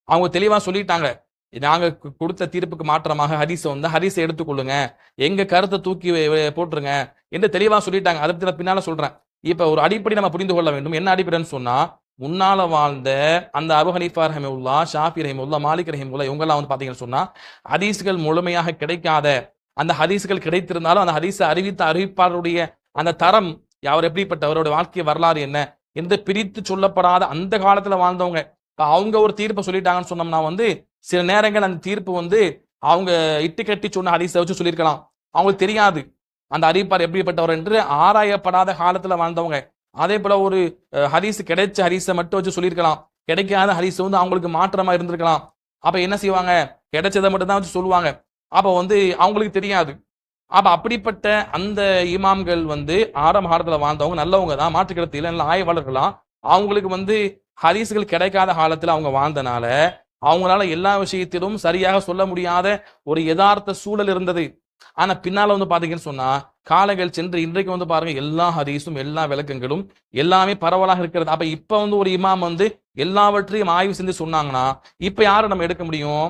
அவங்க தெளிவா சொல்லிட்டாங்க, நாங்க கொடுத்த தீர்ப்புக்கு மாற்றமாக ஹதீஸை வந்து ஹதீஸை எடுத்துக்கொள்ளுங்க, எங்க கருத்தை தூக்கி போட்டுருங்க என்று தெளிவா சொல்லிட்டாங்க. அதை பத்தி பின்னால சொல்றேன். இப்ப ஒரு அடிப்படை நம்ம புரிந்து கொள்ள வேண்டும். என்ன அடிப்படைன்னு சொன்னா, முன்னால வாழ்ந்த அந்த அபு ஹனீஃபா ரஹிமஹுல்லா, ஷாஃபி ரஹிமஹுல்லா, மாலிக் ரஹிமஹுல்லா, இவங்கெல்லாம் வந்து பாத்தீங்கன்னு சொன்னா ஹதீஸ்கள் முழுமையாக கிடைக்காத, அந்த ஹதீஸ்கள் கிடைத்திருந்தாலும் அந்த ஹதீஸை அறிவித்த அறிவிப்பாளருடைய அந்த தரம், அவர் எப்படிப்பட்டவருடைய வாழ்க்கை வரலாறு என்ன என்று பிரித்து சொல்லப்படாத அந்த காலத்துல வாழ்ந்தவங்க. அவங்க ஒரு தீர்ப்பை சொல்லிட்டாங்கன்னு சொன்னோம்னா வந்து சில நேரங்கள் அந்த தீர்ப்பு வந்து அவங்க இட்டு கட்டி சொன்ன ஹதீஸை வச்சு சொல்லியிருக்கலாம். அவங்களுக்கு தெரியாது அந்த அறிவிப்பார் எப்படிப்பட்டவர் என்று ஆராயப்படாத காலத்துல வாழ்ந்தவங்க. அதே போல ஒரு ஹதீஸ் கிடைச்ச ஹதீஸை மட்டும் வச்சு சொல்லியிருக்கலாம், கிடைக்காத ஹதீஸ் வந்து அவங்களுக்கு மாற்றமா இருந்திருக்கலாம். அப்ப என்ன செய்வாங்க, கிடைச்சதை மட்டும் தான் வச்சு சொல்லுவாங்க. அப்ப வந்து அவங்களுக்கு தெரியாது. அப்ப அப்படிப்பட்ட அந்த இமாம்கள் வந்து ஆரம்ப காலத்துல வாழ்ந்தவங்க நல்லவங்க தான், மாற்றுக்கிறது இல்லை, நல்ல ஆய்வாளர்களாம். அவங்களுக்கு வந்து ஹதீஸ்கள் கிடைக்காத காலத்துல அவங்க வாழ்ந்தனால அவங்களால எல்லா விஷயத்திலும் சரியாக சொல்ல முடியாத ஒரு யதார்த்த சூழல் இருந்தது. ஆனா பின்னால வந்து பாத்தீங்கன்னு சொன்னா காலங்கள் சென்று இன்றைக்கு வந்து பாருங்க எல்லா ஹதீஸும் எல்லா விளக்கங்களும் எல்லாமே பரவலாக இருக்கிறது. அப்ப இப்ப வந்து ஒரு இமாம் வந்து எல்லாவற்றையும் ஆய்வு செஞ்சு சொன்னாங்கன்னா இப்ப யாரை நம்ம எடுக்க முடியும்?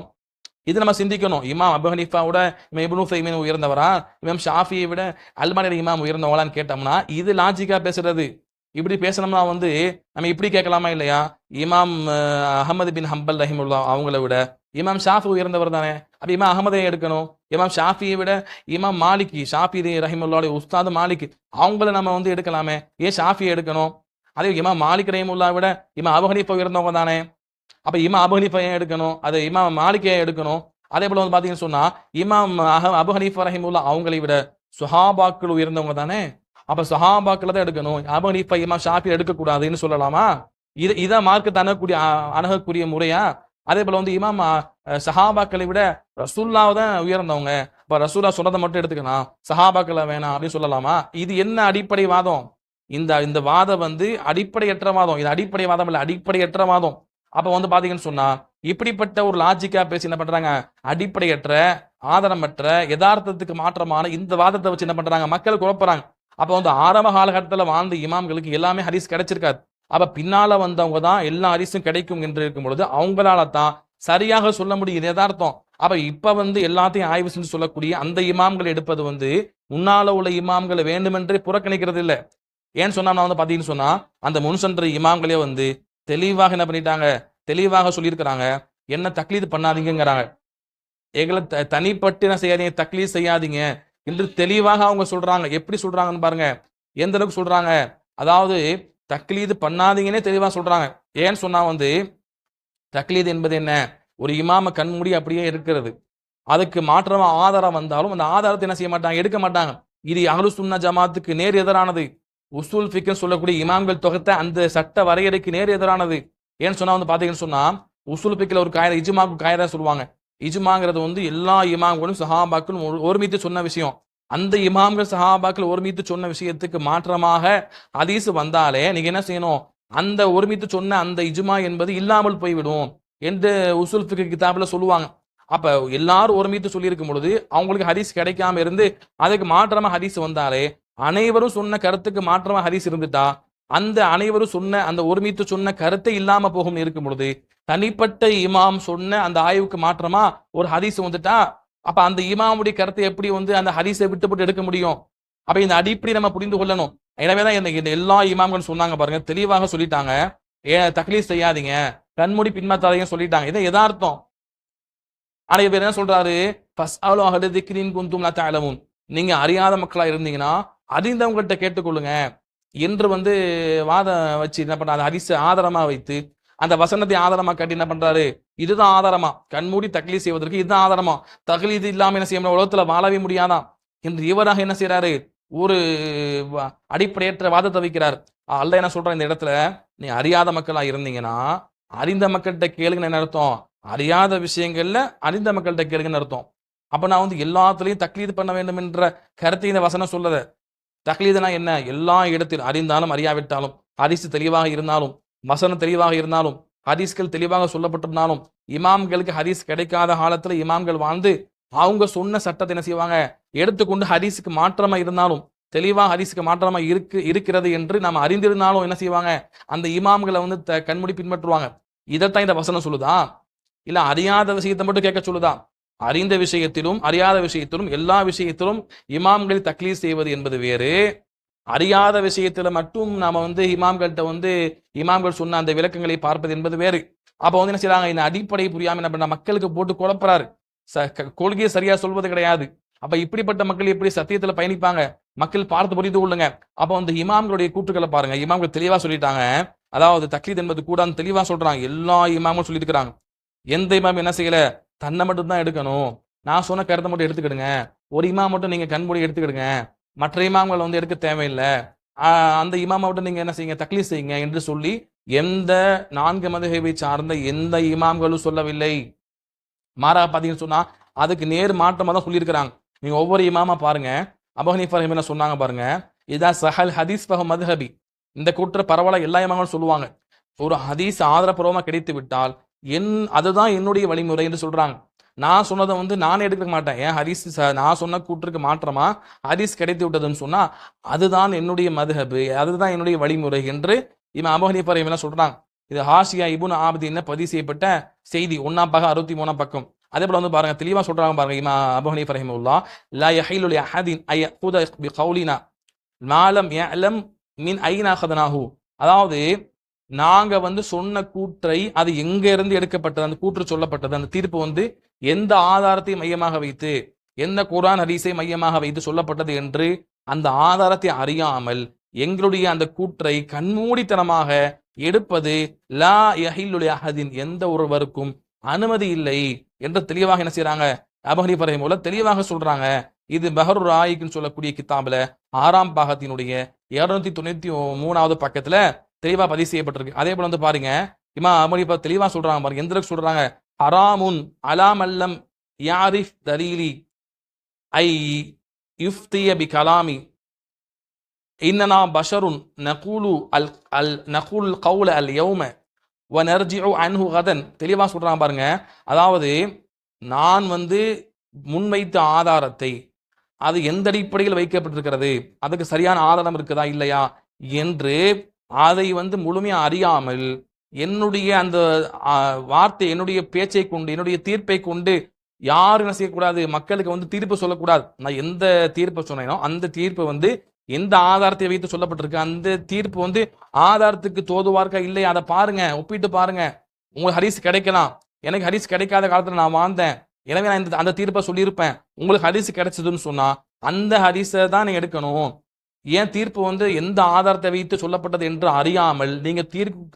இது நம்ம சிந்திக்கணும். இமாம் அபு ஹனீஃபாவோட இமாம் இப்னு உசைமின் உயர்ந்தவரா, இமாம் ஷாஃபியை விட அல்பானி இமாம் உயர்ந்தவங்களான்னு கேட்டோம்னா இது லாஜிக்கா பேசுறது. இப்படி பேசணும்னா வந்து நம்ம இப்படி கேட்கலாமா இல்லையா, இமாம் அஹமது பின் ஹம்பல் ரஹிமுல்லா அவங்கள விட இமாம் ஷாஃபி உயர்ந்தவர் தானே, அப்ப இமாம் அஹமதை எடுக்கணும். இமாம் ஷாஃபியை விட இமாம் மாலிகி, ஷாஃபி ரஹிமுல்லாவுடைய உஸ்தாது மாலிக், அவங்கள நம்ம வந்து எடுக்கலாமே, ஏன் ஷாஃபியை எடுக்கணும்? அதே இமாம் மாலிக் ரஹிமுல்லா விட இமாம் அபு ஹனீஃபா உயர்ந்தவங்க தானே, அப்ப இமாம் அபு ஹனீஃபா ஏன் எடுக்கணும்? அது இமாம் மாலிக் ஏன் எடுக்கணும்? அதே போல வந்து பாத்தீங்கன்னு சொன்னா இமாம் அபு ஹனீஃபா ரஹிமுல்லா அவங்களை விட சுஹாபாக்கள் உயர்ந்தவங்க தானே, அப்ப சஹாபாக்களை தான் எடுக்கணும். அபு ஹனீஃபா இமாம் ஷாஃபி எடுக்க கூடாதுன்னு சொல்லலாமா? இதை மார்க்கத்தை அணுகக்கூடிய முறையா? அதே போல வந்து இமாம் சஹாபாக்களை விட ரசூல்லாவை தான் உயர்ந்தவங்க, இப்ப ரசூல்லா சொன்னதை மட்டும் எடுத்துக்கலாம், சஹாபாக்களை வேணாம் அப்படின்னு சொல்லலாமா? இது என்ன அடிப்படை வாதம்? இந்த வாதம் வந்து அடிப்படையற்ற வாதம். இது அடிப்படை வாதம் இல்ல, அடிப்படையற்ற வாதம். அப்ப வந்து பாத்தீங்கன்னு சொன்னா இப்படிப்பட்ட ஒரு லாஜிக்கா பேசி என்ன பண்றாங்க, அடிப்படையற்ற ஆதாரமற்ற யதார்த்தத்துக்கு மாற்றமான இந்த வாதத்தை வச்சு என்ன பண்றாங்க, மக்கள் குழப்பறாங்க. அப்ப வந்து ஆரம்ப காலகட்டத்தில் வாழ்ந்த இமாம்களுக்கு எல்லாமே ஹதீஸ் கிடைச்சிருக்காது. அப்ப பின்னால வந்தவங்க தான் எல்லா ஹதீஸும் கிடைக்கும் என்று இருக்கும் பொழுது அவங்களால தான் சரியாக சொல்ல முடியும் யதார்த்தம். அப்ப இப்ப வந்து எல்லாத்தையும் ஆய்வு செஞ்சு சொல்லக்கூடிய அந்த இமாம்கள் எடுப்பது வந்து முன்னால உள்ள இமாம்களை வேண்டுமென்றே புறக்கணிக்கிறது இல்லை. ஏன்னு சொன்னா நான் வந்து பாத்தீங்கன்னு சொன்னா அந்த முன் சென்ற இமாம்களே வந்து தெளிவாக என்ன பண்ணிட்டாங்க, தெளிவாக சொல்லியிருக்கிறாங்க, என்ன தக்லீது பண்ணாதீங்கிறாங்க, எங்களை தனிப்பட்டு என்ன செய்யாதீங்க, தக்லீத் செய்யாதீங்க என்று தெளிவாக அவங்க சொல்றாங்க. எப்படி சொல்றாங்கன்னு பாருங்க, எந்த அளவுக்கு சொல்றாங்க. அதாவது தக்லீது பண்ணாதீங்கன்னே தெளிவா சொல்றாங்க. ஏன்னு சொன்னா வந்து தக்லீது என்பது என்ன, ஒரு இமாம கண்மூடி அப்படியே இருக்கிறது. அதுக்கு மாற்றமா ஆதாரம் வந்தாலும் அந்த ஆதாரத்தை என்ன செய்ய மாட்டாங்க, எடுக்க மாட்டாங்க. இது அஹ்லு சுன்னா ஜமாத்துக்கு நேர் எதிரானது. உசூல் ஃபிக்ஹ் சொல்லக்கூடிய இமாம்கள் தொகுத்த அந்த சட்ட வரையறைக்கு நேர் எதிரானது. ஏன்னு சொன்னா வந்து பாத்தீங்கன்னு சொன்னா உசூல் ஃபிக்ஹ்ல ஒரு காயிதா, இஜ்மாக்கு காயிதா சொல்லுவாங்க. இஜ்மாங்கிறது வந்து எல்லா இமாம்களும் சஹாபாக்களும் ஒருமித்து சொன்ன விஷயம். அந்த இமாம்கள் சஹாபாக்கள் ஒருமித்து சொன்ன விஷயத்துக்கு மாற்றமாக ஹதீஸ் வந்தாலே நீங்க என்ன செய்யணும், அந்த ஒருமித்து சொன்ன அந்த இஜ்மா என்பது இல்லாமல் போய்விடும் என்று உசூல் ஃபிக்ஹ் கிதாபுல சொல்லுவாங்க. அப்ப எல்லாரும் ஒருமித்து சொல்லி இருக்கும் பொழுது அவங்களுக்கு ஹதீஸ் கிடைக்காம இருந்து அதுக்கு மாற்றமா ஹதீஸ் வந்தாலே, அனைவரும் சொன்ன கருத்துக்கு மாற்றமா ஹதீஸ் இருந்துட்டா அந்த அனைவரும் சொன்ன அந்த ஒருமித்து சொன்ன கருத்தை இல்லாம போகும் இருக்கும் பொழுது தனிப்பட்ட இமாம் சொன்ன அந்த ஆய்வுக்கு மாற்றமா ஒரு ஹதீஸ் வந்துட்டா அப்ப அந்த இமாமுடைய கருத்தை எப்படி வந்து அந்த ஹதீஸை விட்டு எடுக்க முடியும்? அப்ப இந்த அடிப்படை நம்ம புரிந்து கொள்ளணும். எனவேதான் இந்த எல்லா இமாம்கள் சொன்னாங்க பாருங்க, தெளிவாக சொல்லிட்டாங்க, தக்லீத் செய்யாதீங்க, கண்மூடி பின்மாத்தாதீங்க சொல்லிட்டாங்க. இதை யதார்த்தம். ஆனா இவர் என்ன சொல்றாரு, ஃபஸ்அலு அஹ்ல ذிக்ரி இன் குன்தும் லா தஅலமூன், நீங்க அறியாத மக்களா இருந்தீங்கன்னா அறிந்தவங்கள்ட்ட கேட்டுக்கொள்ளுங்க என்று வந்து வாதம் வச்சு என்ன பண்றாரு, ஹதீஸ் ஆதாரமா வைத்து அந்த வசனத்தை ஆதாரமா காட்டி என்ன பண்றாரு, இதுதான் ஆதாரமா, கண்மூடி தக்லீத் செய்வதற்கு இதுதான் ஆதாரமா, தக்லீத் இல்லாம என்ன செய்ய உலகத்துல வாழவே முடியாதான் என்று இவராக என்ன செய்யறாரு, ஒரு அடிப்படையற்ற வாதத்தை வைக்கிறார். அல்லாஹ் என்ன சொல்றான் இந்த இடத்துல, நீ அறியாத மக்களா இருந்தீங்கன்னா அறிந்த மக்கள்கிட்ட கேளுங்கன்னு என்ன அர்த்தம், அறியாத விஷயங்கள்ல அறிந்த மக்கள்கிட்ட கேளுங்கன்னு அர்த்தம். அப்ப நான் வந்து எல்லாத்துலயும் தக்லீத் பண்ண வேண்டும் என்ற கருத்தை இந்த வசனம் சொல்லத. தக்லீதுனா என்ன, எல்லா இடத்திலும் அறிந்தாலும் அறியாவிட்டாலும், ஹதீஸ் தெளிவாக இருந்தாலும், வசனம் தெளிவாக இருந்தாலும், ஹதீஸ்கள் தெளிவாக சொல்லப்பட்டிருந்தாலும், இமாம்களுக்கு ஹதீஸ் கிடைக்காத காலத்துல இமாம்கள் வாழ்ந்து அவங்க சொன்ன சட்டத்தை என்ன செய்வாங்க எடுத்துக்கொண்டு ஹதீஸுக்கு மாற்றமா இருந்தாலும், தெளிவாக ஹதீஸுக்கு மாற்றமா இருக்கிறது என்று நாம் அறிந்திருந்தாலும் என்ன செய்வாங்க, அந்த இமாம்களை வந்து கண்மூடி பின்பற்றுவாங்க. இதைத்தான் இந்த வசனம் சொல்லுதா, இல்ல அறியாத விஷயத்தை மட்டும் கேட்க சொல்லுதா? அறிந்த விஷயத்திலும் அறியாத விஷயத்திலும் எல்லா விஷயத்திலும் இமாம்களை தக்லீத் செய்வது என்பது வேறு, அறியாத விஷயத்துல மட்டும் நாம வந்து இமாம்கள்ட்ட வந்து இமாம்கள் சொன்ன அந்த விளக்கங்களை பார்ப்பது என்பது வேறு. அப்ப வந்து என்ன செய்யறாங்க, இந்த அடிப்படை புரியாம என்ன பண்ண மக்களுக்கு போட்டு குழப்பறாரு, கொள்கையை சரியா சொல்வது கிடையாது. அப்ப இப்படிப்பட்ட மக்கள் எப்படி சத்தியத்துல பயணிப்பாங்க, மக்கள் பார்த்து புரிந்து கொள்ளுங்க. அப்ப வந்து இமாம்களுடைய கூற்றுக்களை பாருங்க, இமாம்கள் தெளிவா சொல்லிட்டாங்க. அதாவது தக்லீத் என்பது கூடான்னு தெளிவா சொல்றாங்க, எல்லா இமாமும் சொல்லி இருக்கிறாங்க. எந்த இமாம் என்ன செய்யல, தன்னை மட்டும் தான் எடுக்கணும், நான் சொன்ன கருத்தை மட்டும் எடுத்துக்கிடுங்க, ஒரு இமாம் மட்டும் நீங்க கண்மூடி எடுத்துக்கிடுங்க, மற்ற இமாம்கள் வந்து எடுக்க தேவையில்லை, அந்த இமாமை விட்டு நீங்க என்ன செய்யுங்க, தக்லீத் செய்யுங்க என்று சொல்லி எந்த 4 மதுஹபை சார்ந்த எந்த இமாம்களும் சொல்லவில்லை. மாறாக பாத்தீங்கன்னு சொன்னா அதுக்கு நேர் மாற்றமா தான் சொல்லியிருக்கிறாங்க. நீங்க ஒவ்வொரு இமாமா பாருங்க, அபூ ஹனீஃபா என்ன சொன்னாங்க பாருங்க, இதா சஹல் ஹதீஸ் ஃபஹு மதுஹபி, இந்த கூற்ற பரவாயில்ல எல்லா இமாம்களும் சொல்லுவாங்க, ஒரு ஹதீஸ் ஆதாரப்பூர்வமா கிடைத்து விட்டால் அதுதான் என்னுடைய வழிமுறை என்று சொல்றாங்க. நான் சொன்னதை வந்து நானே எடுக்க மாட்டேன், ஏன் ஹதீஸ் நான் சொன்ன கூற்றுக்கு மாற்றமா ஹதீஸ் கிடைத்து விட்டதுன்னு சொன்னா அதுதான் என்னுடைய மதுஹபு, அதுதான் என்னுடைய வழிமுறை என்று இமாம் அபூ ஹனீஃபா என்ன சொல்றாங்க. இது ஹாஷியா இப்னு ஆபிதீன்ல பதிவு செய்யப்பட்ட செய்தி 1ஆம் பக்கம் 63ஆம் பக்கம். அதே போல வந்து பாருங்க தெளிவா சொல்றாங்க பாருங்க, இமாம் அபூ ஹனீஃபா ரஹிமஹுல்லாஹ், லா யஹிலு லி அஹதின் ஐ யഖுத பிகௌலினா மா லம் யஅலம் மின் ஐனா அഖதனாஹு, அதாவது நாங்க வந்து சொன்ன கூற்றை அது எங்க இருந்து எடுக்கப்பட்டது, அந்த கூற்று சொல்லப்பட்டது, அந்த தீர்ப்பு வந்து எந்த ஆதாரத்தை மையமாக வைத்து, எந்த குர்ஆன் ஹதீஸை மையமாக வைத்து சொல்லப்பட்டது என்று அந்த ஆதாரத்தை அறியாமல் எங்களுடைய அந்த கூற்றை கண்மூடித்தனமாக எடுப்பது லா யஹில்லு லி அஹதின், எந்த ஒருவருக்கும் அனுமதி இல்லை என்று தெளிவாக என்ன செய்யறாங்க, அபூ ஹனீஃபா ரஹிமஹுல்லாஹ் தெளிவாக சொல்றாங்க. இது பஹ்ரு ராயிக்னு சொல்லக்கூடிய கிதாபுல 6ஆம் பாகத்தினுடைய 293வது பக்கத்துல தெளிவா பதிவு செய்யப்பட்டிருக்கு. அதே போல வந்து பாருங்க இமாம் அபு ஹனீஃபா தெளிவா சொல்றாங்க பாருங்க, எந்த அளவுக்கு சொல்றாங்க, ஹராமுன் அலாமல்லம் யாரிஃப் தலீலி ஐ யுஃப்திய பி கலாமி இன்னனா பஷருன் நகூலு அல் அல் நகூல் கவுல அல் யௌம வ நர்ஜிஉ அன்ஹு கதன். தெளிவா சொல்றாங்க பாருங்க, அதாவது நான் வந்து முன்வைத்த ஆதாரத்தை அது எந்த அடிப்படையில் வைக்கப்பட்டிருக்கிறது, அதுக்கு சரியான ஆதாரம் இருக்குதா இல்லையா என்று அதை வந்து முழுமையா அறியாமல் என்னுடைய அந்த வார்த்தை, என்னுடைய பேச்சை கொண்டு, என்னுடைய தீர்ப்பை கொண்டு யாரும் என்ன செய்யக்கூடாது, மக்களுக்கு வந்து தீர்ப்பு சொல்லக்கூடாது. நான் எந்த தீர்ப்பை சொன்னேனோ அந்த தீர்ப்பு வந்து எந்த ஆதாரத்தை வைத்து சொல்லப்பட்டிருக்கு, அந்த தீர்ப்பு வந்து ஆதாரத்துக்கு தோதுவா இருக்கா இல்லையா அதை பாருங்க, ஒப்பிட்டு பாருங்க. உங்களுக்கு ஹதீஸ் கிடைக்கலாம், எனக்கு ஹதீஸ் கிடைக்காத காலத்துல நான் வாழ்ந்தேன், எனவே நான் அந்த தீர்ப்பை சொல்லியிருப்பேன். உங்களுக்கு ஹதீஸ் கிடைச்சதுன்னு சொன்னா அந்த ஹதீஸை தான் நீங்க எடுக்கணும். ஏன் தீர்ப்பு வந்து எந்த ஆதாரத்தை வைத்து சொல்லப்பட்டது என்று அறியாமல் நீங்க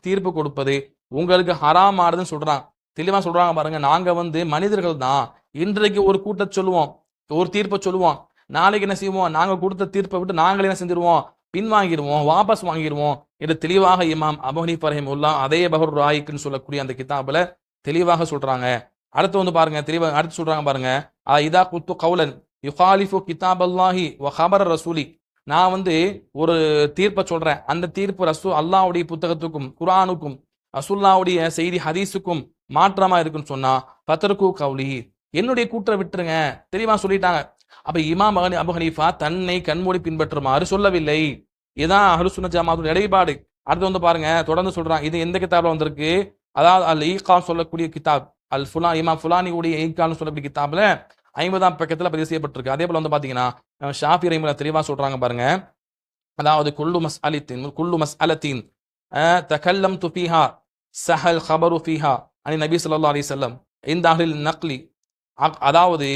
தீர்ப்பு கொடுப்பது உங்களுக்கு ஹராம் ஆறுதுன்னு சொல்றாங்க. தெளிவா சொல்றாங்க பாருங்க, நாங்க வந்து மனிதர்கள் தான். இன்றைக்கு ஒரு கூட்டத்தை சொல்லுவோம், ஒரு தீர்ப்பை சொல்லுவோம், நாளைக்கு என்ன செய்வோம், நாங்க கொடுத்த தீர்ப்பை விட்டு நாங்களே என்ன செஞ்சிருவோம், பின்வாங்கிடுவோம், வாபஸ் வாங்கிடுவோம் என்று தெளிவாக இமாம் அபு ஹனீஃபா ரஹிமஹுல்லாஹ் அதே பஹர் ராயிக்னு சொல்லக்கூடிய அந்த கிதாபுல தெளிவாக சொல்றாங்க. அடுத்து வந்து பாருங்க, தெளிவாக அடுத்து சொல்றாங்க பாருங்க, இதா குத்து கவுலன் யுகாலிஃபு கிதாப் அல்லாஹி வ ஹபர் ரசூலி, நான் வந்து ஒரு தீர்ப்பை சொல்றேன், அந்த தீர்ப்பு அல்லாஹ்வுடைய புத்தகத்துக்கும் குர்ஆனுக்கும் ரசூலுல்லாஹ்வுடைய செய்தி ஹதீஸுக்கும் மாற்றமா இருக்குன்னு சொன்னா பத்ருக்கு கவுலி, என்னுடைய கூற்றை விட்டுருங்க. தெளிவா சொல்லிட்டாங்க. அப்ப இமாம் அபு ஹனீஃபா தன்னை கண்மூடி பின்பற்றுமாறு சொல்லவில்லை. இதுதான் அஹ்லுஸ் சுன்னத் ஜமாஅத்துடைய நிலைப்பாடு. அடுத்து வந்து பாருங்க, தொடர்ந்து சொல்றாங்க, இது எந்த கிதாப்ல வந்திருக்கு, அதாவது அல் ஈகான் சொல்லக்கூடிய கிதாப், அல் ஃபுலா இமாம் ஃபுலானி உடைய ஈகான் சொல்லக்கூடிய கிதாப்ல 50ஆம் பக்கத்துல பதிவு செய்யப்பட்டிருக்கு. அதே போல வந்து பாத்தீங்கன்னா ஷாஃபி ரஹிமஹுல்லாஹ் தெளிவா சொல்றாங்க பாருங்க, அதாவது குல்லு மஸ்அலத்தின் தகல்லம்து ஃபீஹா ஸஹல் ஹபரு ஃபீஹா அனி நபி ஸல்லல்லாஹு அலைஹி வஸல்லம் இந்த அஹ்லில் நக்லி, அதாவது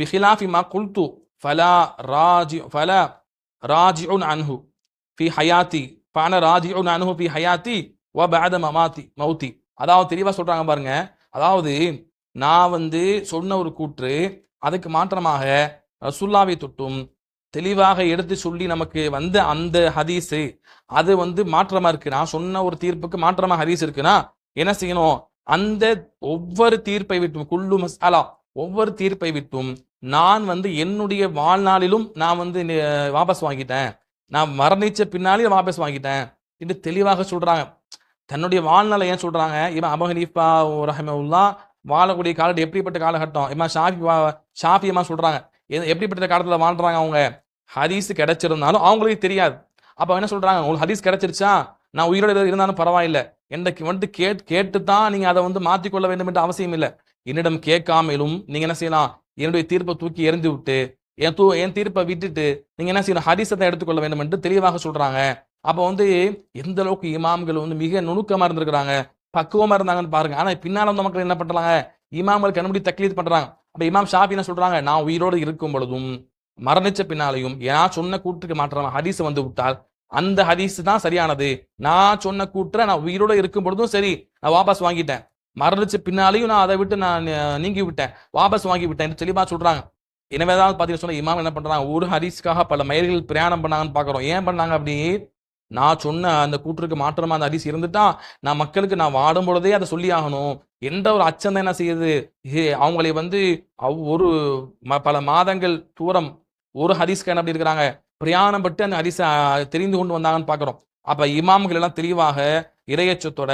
பிஹிலாஃபி மா குல்து ஃபலா ராஜிஉன் அன்ஹு ஃபி ஹயாத்தி ஃபஅன ராஜிஉன் அன்ஹு ஃபி ஹயாத்தி வ பஅத மௌதி. அதாவது தெளிவா சொல்றாங்க பாருங்க, அதாவது நான் வந்து சொன்ன ஒரு கூற்று அதுக்கு மாற்றமாக ரசூலுல்லாஹ்வை தொட்டும் தெளிவாக எடுத்து சொல்லி நமக்கு வந்த அந்த ஹதீஸு அது வந்து மாற்றமா இருக்கு, நான் சொன்ன ஒரு தீர்ப்புக்கு மாற்றமா ஹதீஸ் இருக்குன்னா என்ன செய்யணும், அந்த ஒவ்வொரு தீர்ப்பை விட்டும் குல்லு மஸ்அலா ஒவ்வொரு தீர்ப்பை விட்டும் நான் வந்து என்னுடைய வாழ்நாளிலும் நான் வந்து வாபஸ் வாங்கிட்டேன், நான் மரணிச்ச பின்னாலே வாபஸ் வாங்கிட்டேன் என்று தெளிவாக சொல்றாங்க. தன்னுடைய வாழ்நாளை ஏன் சொல்றாங்க, இமாம் அபு ஹனீஃபா ரஹிமஹுல்லாஹ் வாழக்கூடிய காலம் எப்படிப்பட்ட காலகட்டம், இமாம் ஷாஃபி சொல்றாங்க எப்படிப்பட்ட காலத்துல வாழ்றாங்க, அவங்க ஹதீஸ் கிடைச்சிருந்தாலும் அவங்களுக்கு தெரியாது. அப்ப என்ன சொல்றாங்க, உங்களுக்கு ஹதீஸ் கிடைச்சிருச்சா, நான் உயிரோடு இருந்தாலும் பரவாயில்லை, என்னைக்கு வந்து கேட்டு தான் நீங்க அதை வந்து மாற்றிக்கொள்ள வேண்டும் என்ற அவசியம் இல்லை. என்னிடம் கேட்காமலும் நீங்க என்ன செய்யலாம், என்னுடைய தீர்ப்பை தூக்கி எறிந்து விட்டு என் தீர்ப்பை விட்டுட்டு நீங்க என்ன செய்யணும், ஹதீஸை தான் எடுத்துக்கொள்ள வேண்டும் என்று தெளிவாக சொல்றாங்க. அப்ப வந்து எந்த அளவுக்கு இமாம்கள் வந்து மிக நுணுக்கமா இருந்திருக்கிறாங்க, பக்குவமா இருந்தாங்கன்னு பாருங்க. ஆனா பின்னால வந்து மக்கள் என்ன பண்றாங்க, இமாம்கள் கண்மூடி தக்லீத் பண்றாங்க. அப்ப இமாம் ஷாஃபி என்ன சொல்றாங்க, நான் உயிரோடு இருக்கும் பொழுதும் மரணிச்ச பின்னாலையும் நான் சொன்ன கூற்றுக்கு மாற்றாம ஹதீஸ் வந்து விட்டால் அந்த ஹதீஸ் தான் சரியானது, நான் சொன்ன கூற்றை நான் உயிரோடு இருக்கும் பொழுதும் சரி நான் வாபஸ் வாங்கிட்டேன், மரணிச்ச பின்னாலையும் நான் அதை விட்டு நான் நீங்கி விட்டேன், வாபஸ் வாங்கி விட்டேன் தெளிவா சொல்றாங்க. எனவேதான் பாத்தீங்கன்னா சொன்ன இமாம் என்ன பண்றாங்க, ஒரு ஹதீஸ்க்காக பல மைல்கள் பிரயாணம் பண்ணாங்கன்னு பாக்குறோம். ஏன் பண்ணாங்க அப்படி, நான் சொன்ன அந்த கூற்றுக்கு மாற்றமா அந்த ஹதீஸ் இருந்துட்டா நான் மக்களுக்கு நான் வாடும் பொழுதே அதை சொல்லி ஆகணும் என்ற ஒரு அச்சம் தான் என்ன செய்யுது, அவங்களை வந்து ஒரு பல மாதங்கள் தூரம் ஒரு ஹதீஸ்க்கு என்ன அப்படி இருக்கிறாங்க, பிரயாணம் பட்டு அந்த ஹதீஸை தெரிந்து கொண்டு வந்தாங்கன்னு பாக்குறோம். அப்ப இமாம்கள் எல்லாம் தெளிவாக இறையச்சத்தோட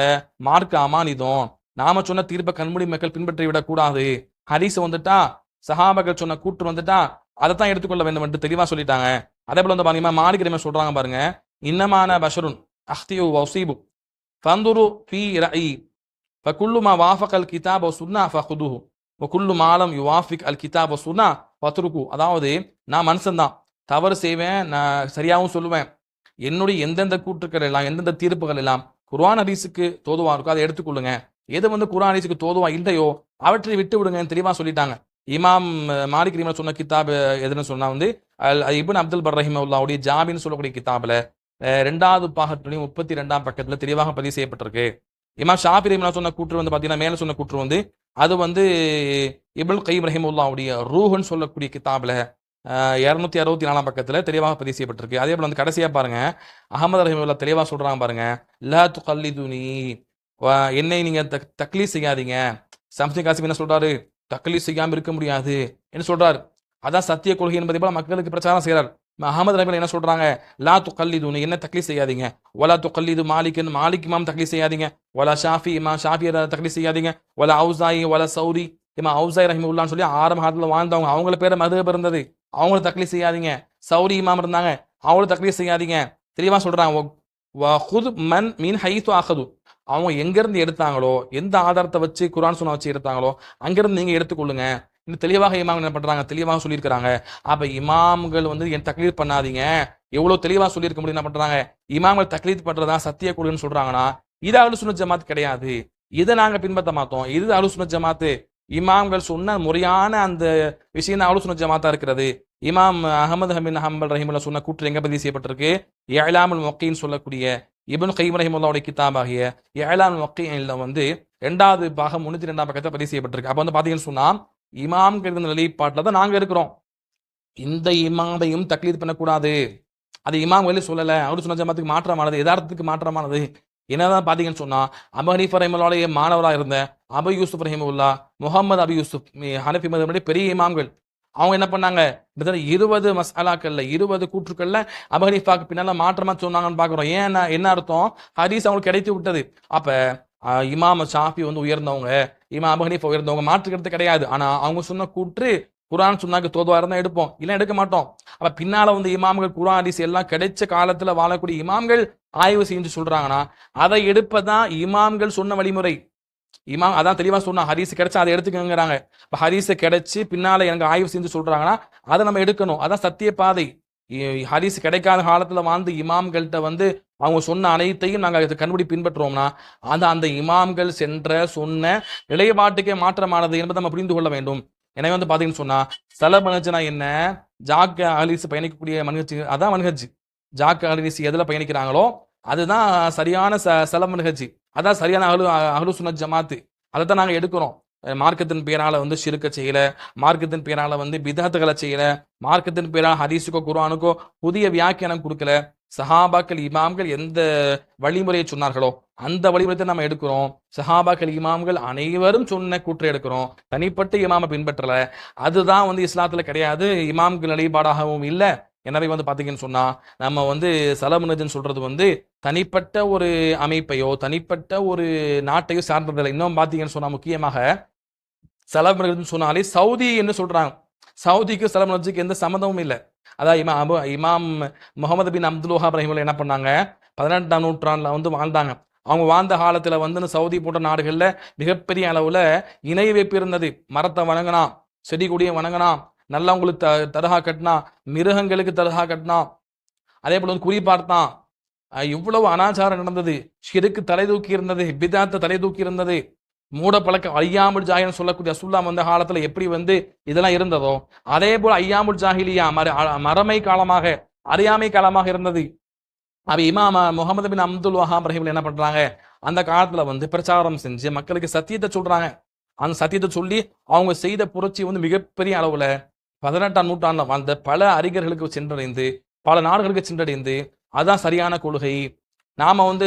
மார்க்க அமானிதம், நாம சொன்ன தீர்ப்பை கண்மூடி மக்கள் பின்பற்றி விடக் கூடாது, ஹதீஸ் வந்துட்டா சஹாபாக்கள் சொன்ன கூற்று வந்துட்டா அதைத்தான் எடுத்துக்கொள்ள வேண்டும் என்று தெளிவா சொல்லிட்டாங்க. அதே போல வந்து பாருங்க மாலிக் ரஹ்மத்துல்லாஹி சொல்றாங்க பாருங்க, இன்னமான பஷருன் அஹ்தியு வஸீபு ஃபந்துரு ஃபீ ரஅயி ஃபகுல்லு மா வாஃபகல் கிதாப் வ சுன்னா ஃபகுதுஹு வ குல்லு மா லம் யுவாஃபிக் அல் கிதாப் வ சுன்னா ஃபத்ருக்கு. அதாவது நான் மனுஷன் தான், தவறு செய்வேன், நான் சரியாகவும் சொல்லுவேன், என்னுடைய எந்தெந்த கூற்றுக்கள் எல்லாம் எந்தெந்த தீர்ப்புகள் எல்லாம் குர்ஆன் ஹதீஸுக்கு தோதுவா இருக்கோ அதை எடுத்துக்கொள்ளுங்க, எது வந்து குர்ஆன் ஹதீஸுக்கு தோதுவா இல்லையோ அவற்றை விட்டு விடுங்கன்னு தெளிவா சொல்லிட்டாங்க. இமாம் மாலிக் ரஹ்மத்துல்லாஹி சொன்ன கிதாப் எதுன்னு சொன்னா வந்து இப்னு அப்துல் பர் ரஹிமஹுல்லாஹ்வுடைய ஜாமின்னு சொல்லக்கூடிய கிதாப்ல 2வது பாகத்துடைய 32ஆம் பக்கத்துல தெளிவாக பதிவு செய்யப்பட்டிருக்கு. இமாம் ஷாஃபி ரஹிமஹுல்லாஹ் சொன்ன கூற்று வந்து பாத்தீங்கன்னா மேல சொன்ன கூற்று வந்து அது வந்து இப்னுல் கைம் ரஹிமஹுல்லாஹ்வுடைய ரூஹ்னு சொல்லக்கூடிய கிதாப்ல 264 பக்கத்துல தெளிவாக பதிவு செய்யப்பட்டிருக்கு. அதே போல வந்து கடைசியா பாருங்க, அகமது ரஹிமஹுல்லாஹ் தெளிவா சொல்றாங்க பாருங்க, லா துகல்லிதுனி, என்னை நீங்க தக்லீத் செய்யாதீங்க. சம்திங் காசிம் என்ன சொல்றாரு, தக்லீத் செய்யாம இருக்க முடியாது என்ன சொல்றாரு, அதான் சத்திய கொள்கை என்பதை போல மக்களுக்கு பிரச்சாரம் செய்யறார். அகமது ரஹிமஹுல்லாஹ் என்ன சொல்றாங்க, லா துகல்லிதுனி, என்ன தக்லீத் செய்யாதீங்க. வலா துகல்லிது மாலிகன், மாலிக் இமாம் தக்லீத் செய்யாதீங்க. வலா ஷாஃபி இமாம் ஷாஃபி தக்லீத் செய்யாதீங்க. வலா அவுசாயி வலா சௌரி இமாம் அவுசாய் ரஹிமஹுல்லாஹ்னு சொல்லி ஆரம்ப காலத்துல வாழ்ந்தவங்க, அவங்கள பேர மதுஹப் இருந்தது, அவங்கள தக்லீத் செய்யாதீங்க. சௌரி இமாம் இருந்தாங்க, அவங்கள தக்லீத் செய்யாதீங்க. தெளிவா சொல்றாங்க, வஹுத் மன் மின் ஹைத்து அஹது, அவங்க எங்க இருந்து எடுத்தாங்களோ, எந்த ஆதாரத்தை வச்சு குர்ஆன் சுன்னா வச்சு எடுத்தாங்களோ அங்கிருந்து நீங்க எடுத்துக்கொள்ளுங்க. இன்னும் தெளிவாக இமாம் என்ன பண்றாங்க, தெளிவாக சொல்லியிருக்கிறாங்க. அப்ப இமாம்கள் வந்து என் தக்லீத் பண்ணாதீங்க, எவ்வளவு தெளிவா சொல்லியிருக்க முடியும். என்ன பண்றாங்க, இமாம்கள் தக்லீத் பண்றதா சத்திய கொள்கைன்னு சொல்றாங்கன்னா, இது அஹ்லுஸ் சுன்னத் ஜமாத் கிடையாது, இதை நாங்க பின்பற்ற மாட்டோம். இது அஹ்லுஸ் சுன்னத் ஜமாத், இமாம்கள் சொன்ன முறையான அந்த விஷயம் தான் அஹ்லுஸ் சுன்னத் ஜமாத்தா இருக்கிறது. இமாம் அஹமது பின் ஹம்பல் ரஹிமஹுல்லாஹ் சொன்ன கூற்று எங்க பதிவு செய்யப்பட்டிருக்கு, இஅலாமுல் முவக்கியின் சொல்லக்கூடிய இப்னு கைம் ரஹிமஹுல்லாஹ்வுடைய கிதாபாகிய இஅலாமுல் முவக்கியின்ல வந்து 2வது பாகம் 302 பக்கத்துல பதிவு செய்யப்பட்டிருக்கு. அப்ப வந்து பாத்தீங்கன்னு சொன்னா, இமாம்கள் இருந்த நிலைப்பாட்டுல தான் நாங்க இருக்கிறோம். இந்த இமாமையும் தக்லீத் பண்ணக்கூடாது, அது இமாம் வெளியே சொல்லல, அஹ்லுஸ் சுன்னத் ஜமாத்துக்கு மாற்றமானது, யதார்த்தத்துக்கு மாற்றமானது. என்னதான் பாத்தீங்கன்னு சொன்னா, அபு ஹனீஃபா ரஹிமஹுல்லாஹ்வுடைய மாணவராக இருந்த அபு யூசுப் ரஹிமஹுல்லாஹ், முகமது அபு யூசுப் ஹனஃபி மதஹ்புடைய பெரிய இமாம்கள், அவங்க என்ன பண்ணாங்க, கிட்டத்தட்ட 20 மஸ்அலாக்கள்ல 20 கூற்றுக்கள்ல அபு ஹனீஃபாக்கு பின்னால மாற்றமா சொன்னாங்கன்னு பாக்குறோம். ஏன் என்ன அர்த்தம், ஹதீஸ் அவங்களுக்கு கிடைத்து விட்டது. அப்ப இமாம் ஷாஃபி வந்து உயர்ந்தவங்க, இமாம் அபு ஹனீஃபா உயர்ந்தவங்க, மாற்றுக்கிறது கிடையாது. ஆனா அவங்க சொன்ன கூற்று குர்ஆன் சுன்னாக்கு தோதுவா இருந்தா எடுப்போம், இல்ல எடுக்க மாட்டோம். அப்ப பின்னால வந்து இமாம்கள் குர்ஆன் ஹதீஸ் எல்லாம் கிடைச்ச காலத்துல வாழக்கூடிய இமாம்கள் ஆய்வு செஞ்சு சொல்றாங்கன்னா, அதை எடுப்பதான் இமாம்கள் சொன்ன வழிமுறை. இமாம் அதான் தெளிவா சொன்னா, ஹதீஸ் கிடைச்சா அதை எடுத்துக்கங்கிறாங்க. இப்ப ஹதீஸ் கிடைச்சு பின்னால எனக்கு ஆய்வு செஞ்சு சொல்றாங்கன்னா அதை நம்ம எடுக்கணும், அதான் சத்திய பாதை. ஹதீஸ் கிடைக்காத காலத்துல வாழ்ந்து இமாம்கள்ட்ட வந்து அவங்க சொன்ன அனைத்தையும் நாங்க கண்படி பின்பற்றுவோம்னா, அந்த இமாம்கள் சொன்ன நிலைப்பாட்டுக்கே மாற்றமானது என்பதை நம்ம புரிந்து கொள்ள வேண்டும். எனவே வந்து பாத்தீங்கன்னு சொன்னா, சல மனஜனா என்ன, ஜாக் அஹ்லீஸ் பயணிக்கக்கூடிய மன்ஹஜ், அதான் மன்ஹஜ். ஜாக் அஹ்லீஸ் எதுல பயணிக்கிறாங்களோ அதுதான் சரியான சல மன்ஹஜ், அதான் சரியான அஹ்லுஸ் சுன்னத் ஜமாத். அதை தான் நாங்க எடுக்கிறோம். மார்க்கத்தின் பேரால வந்து ஷிர்க செய்யல, மார்க்கத்தின் பேரால வந்து பிதஅத்துகளை செய்யல, மார்க்கத்தின் பேரால ஹதீஸுக்கோ குர்ஆனுக்கோ புதிய வியாக்கியானம் கொடுக்கல. சஹாபாக்கள் இமாம்கள் எந்த வழிமுறையை சொன்னார்களோ அந்த வழிமுறையை நம்ம எடுக்கிறோம். சஹாபாக்கள் இமாம்கள் அனைவரும் சொன்ன கூற்றை எடுக்கிறோம், தனிப்பட்ட இமாமை பின்பற்றல. அதுதான் வந்து இஸ்லாத்துல கிடையாது, இமாம்கள் நிலைப்பாடாகவும் இல்லை. எனவே வந்து பாத்தீங்கன்னு சொன்னா, நம்ம வந்து சலமுனஜன் சொல்றது வந்து தனிப்பட்ட ஒரு அமைப்பையோ தனிப்பட்ட ஒரு நாட்டையோ சார்ந்ததில்லை. இன்னும் பாத்தீங்கன்னு சொன்னா, முக்கியமாக சலமுனஜன் சொன்னாலே சவுதி என்று சொல்றாங்க. சவுதிக்கு சலமுனஜுக்கு எந்த சம்மந்தமும் இல்லை. அதான் இமாம் முகமது பின் அப்துல் வஹாப் ரஹிமஹுல்லாஹ் என்ன பண்ணாங்க, 18ஆம் நூற்றாண்டுல வந்து வாழ்ந்தாங்க. அவங்க வாழ்ந்த காலத்துல வந்து சவுதி போன்ற நாடுகள்ல மிகப்பெரிய அளவுல இணை வைப்பு இருந்தது. மரத்தை வணங்கினா, செடி கொடியை வணங்கினா, நல்லவங்களுக்கு தர்கா கட்டினா, மிருகங்களுக்கு தர்கா கட்டினா, அதே போல வந்து குறி பார்த்தான். இவ்வளவு அனாச்சாரம் நடந்தது, ஷிருக்கு தலை தூக்கி இருந்தது, பிதாத்தை தலை தூக்கி இருந்தது, மூட பழக்கம் ஐயாமுல் ஜாஹிலின்னு சொல்லக்கூடிய ரசூலுல்லாஹ் வந்த காலத்துல எப்படி வந்து இதெல்லாம் இருந்ததோ அதே போல ஐயாமுல் ஜாஹிலியா மறமை காலமாக, அறியாமை காலமாக இருந்தது. அப்ப இமாம் முகமது பின் அப்துல் வஹாப் ரஹிமஹுல்லாஹ் என்ன பண்றாங்க, அந்த காலத்துல வந்து பிரச்சாரம் செஞ்சு மக்களுக்கு சத்தியத்தை சொல்றாங்க. அந்த சத்தியத்தை சொல்லி அவங்க செய்த புரட்சி வந்து மிகப்பெரிய அளவுல 18ஆம் நூற்றாண்டுல வாழ்ந்த பல அறிஞர்களுக்கு சென்றடைந்து, பல நாடுகளுக்கு சென்றடைந்து, அதான் சரியான கொள்கை. நாம வந்து